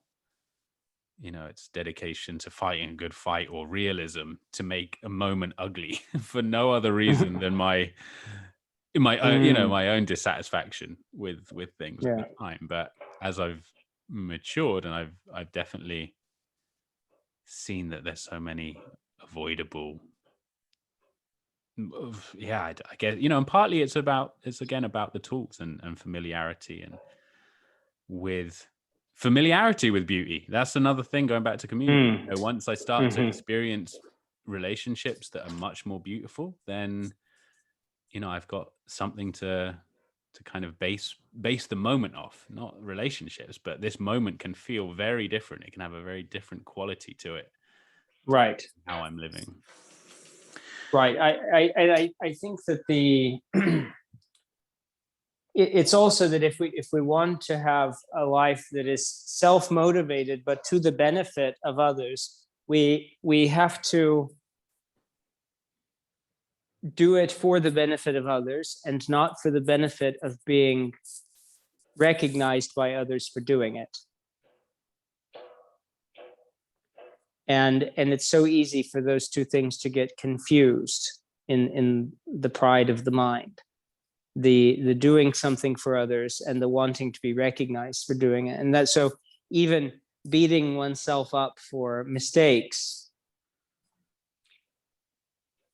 Speaker 1: it's dedication to fighting a good fight, or realism to make a moment ugly for no other reason than my own dissatisfaction with things at the time. But as I've matured, and I've definitely seen that there's so many avoidable, I guess, and partly it's again about the tools and familiarity, and with familiarity with beauty. That's another thing, going back to community. Once I start to experience relationships that are much more beautiful, then I've got something to kind of base the moment off. Not relationships, but this moment can feel very different. It can have a very different quality to it.
Speaker 2: Right.
Speaker 1: How I'm living.
Speaker 2: Right. I think that it's also that if we want to have a life that is self-motivated but to the benefit of others, we have to do it for the benefit of others and not for the benefit of being recognized by others for doing it. And it's so easy for those two things to get confused in the pride of the mind. The doing something for others and the wanting to be recognized for doing it. And that's so even beating oneself up for mistakes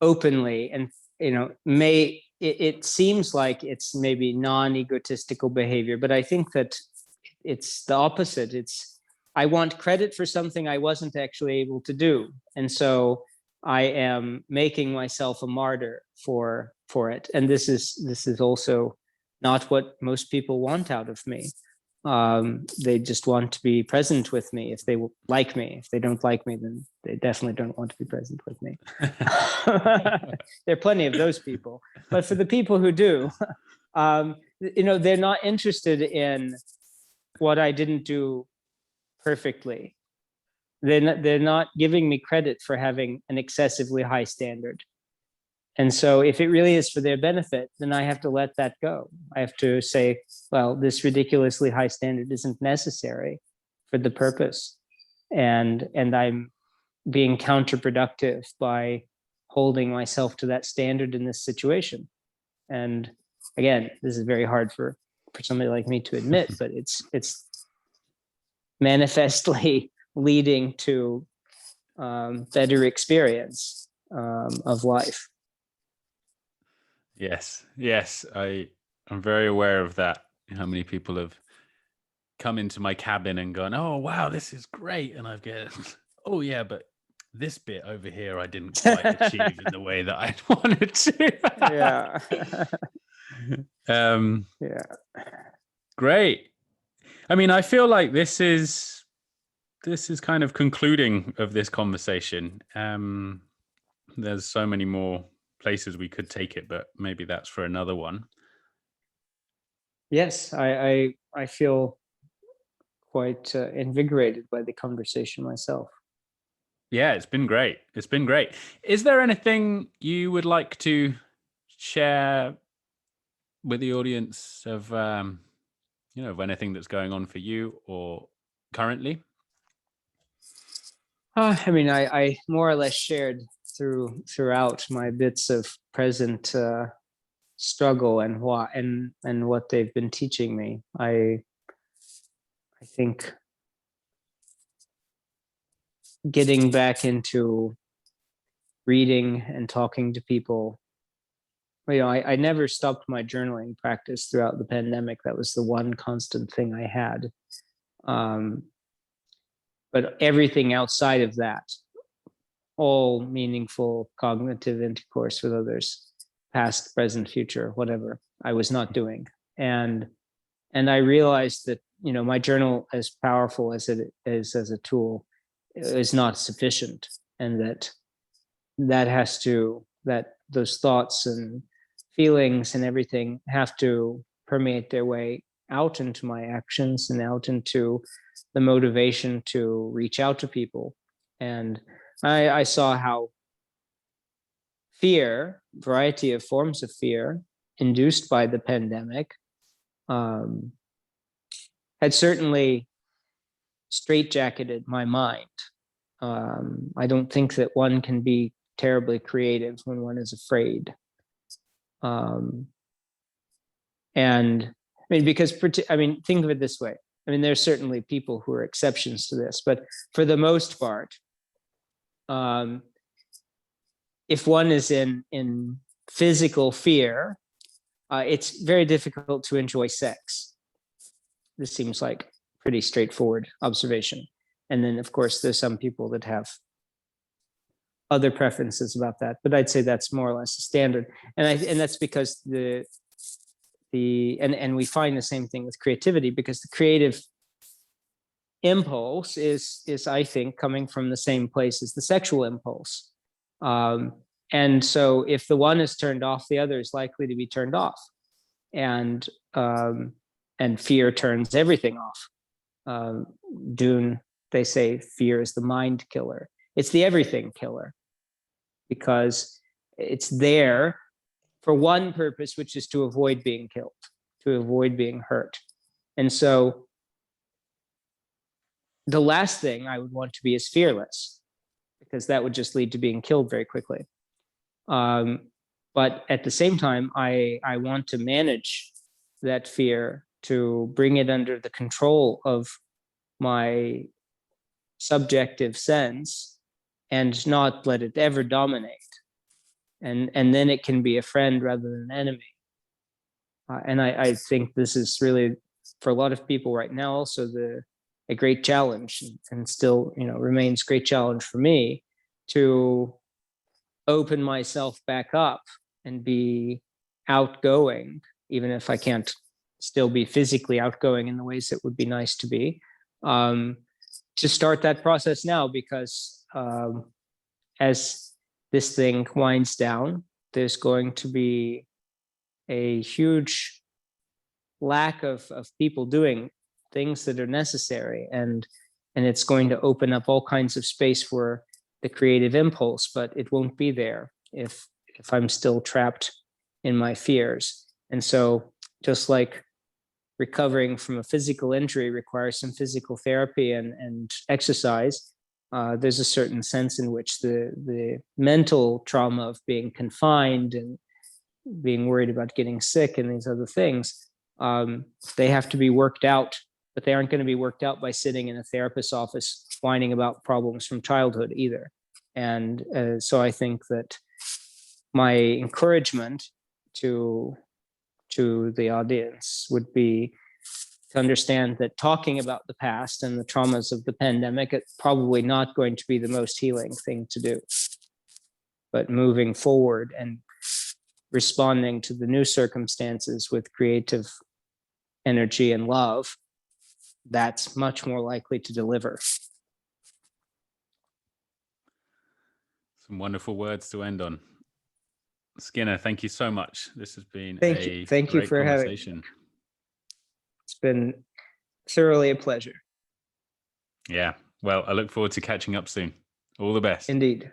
Speaker 2: openly, and it seems like it's maybe non-egotistical behavior, but I think that it's the opposite. I want credit for something I wasn't actually able to do. And so I am making myself a martyr for it. And this is also not what most people want out of me. They just want to be present with me if they like me. If they don't like me, then they definitely don't want to be present with me. There are plenty of those people. But for the people who do, they're not interested in what I didn't do perfectly. They're not giving me credit for having an excessively high standard. And so if it really is for their benefit, then I have to let that go. I have to say, well, this ridiculously high standard isn't necessary for the purpose. And I'm being counterproductive by holding myself to that standard in this situation. And again, this is very hard for somebody like me to admit, but it's manifestly leading to better experience of life.
Speaker 1: Yes, I'm very aware of that. How many people have come into my cabin and gone, "Oh wow, this is great," and I've get, "Oh yeah, but this bit over here I didn't quite achieve in the way that I wanted to."
Speaker 2: Yeah.
Speaker 1: Yeah. Great. I mean, I feel like this is kind of concluding of this conversation. There's so many more places we could take it, but maybe that's for another one.
Speaker 2: Yes, I feel quite invigorated by the conversation myself.
Speaker 1: Yeah, it's been great. It's been great. Is there anything you would like to share with the audience of, of anything that's going on for you or currently?
Speaker 2: I mean, I more or less shared throughout my bits of present struggle and what they've been teaching me. I think getting back into reading and talking to people. I never stopped my journaling practice throughout the pandemic. That was the one constant thing I had. But everything outside of that, all meaningful cognitive intercourse with others, past, present, future, whatever, I was not doing. And I realized that, my journal, as powerful as it is as a tool, is not sufficient, and that those thoughts and feelings and everything have to permeate their way out into my actions and out into the motivation to reach out to people. And I saw how fear, variety of forms of fear induced by the pandemic, had certainly straitjacketed my mind. I don't think that one can be terribly creative when one is afraid. And I mean, because think of it this way. I mean, there's certainly people who are exceptions to this, but for the most part, if one is in physical fear, it's very difficult to enjoy sex. This seems like pretty straightforward observation. And then, of course, there's some people that have other preferences about that, but I'd say that's more or less a standard. And that's because and we find the same thing with creativity, because the creative impulse is I think coming from the same place as the sexual impulse. And so if the one is turned off, the other is likely to be turned off. And fear turns everything off. Dune, they say fear is the mind killer. It's the everything killer, because it's there for one purpose, which is to avoid being killed, to avoid being hurt. And so the last thing I would want to be is fearless, because that would just lead to being killed very quickly. But at the same time, I want to manage that fear, to bring it under the control of my subjective sense and not let it ever dominate. And then it can be a friend rather than an enemy. And I think this is really, for a lot of people right now, also a great challenge, and still, remains a great challenge for me, to open myself back up and be outgoing, even if I can't still be physically outgoing in the ways that would be nice to be, to start that process now, because as this thing winds down, there's going to be a huge lack of people doing things that are necessary, and it's going to open up all kinds of space for the creative impulse, but it won't be there if I'm still trapped in my fears. And so, just like recovering from a physical injury requires some physical therapy and exercise, there's a certain sense in which the mental trauma of being confined and being worried about getting sick and these other things, they have to be worked out, but they aren't going to be worked out by sitting in a therapist's office whining about problems from childhood either. And so I think that my encouragement to the audience would be to understand that talking about the past and the traumas of the pandemic, it's probably not going to be the most healing thing to do. But moving forward and responding to the new circumstances with creative energy and love, that's much more likely to deliver.
Speaker 1: Some wonderful words to end on. Skinner, thank you so much. This has been
Speaker 2: Thank you for
Speaker 1: conversation.
Speaker 2: having me. It's been thoroughly a pleasure.
Speaker 1: Yeah. Well, I look forward to catching up soon. All the best.
Speaker 2: Indeed.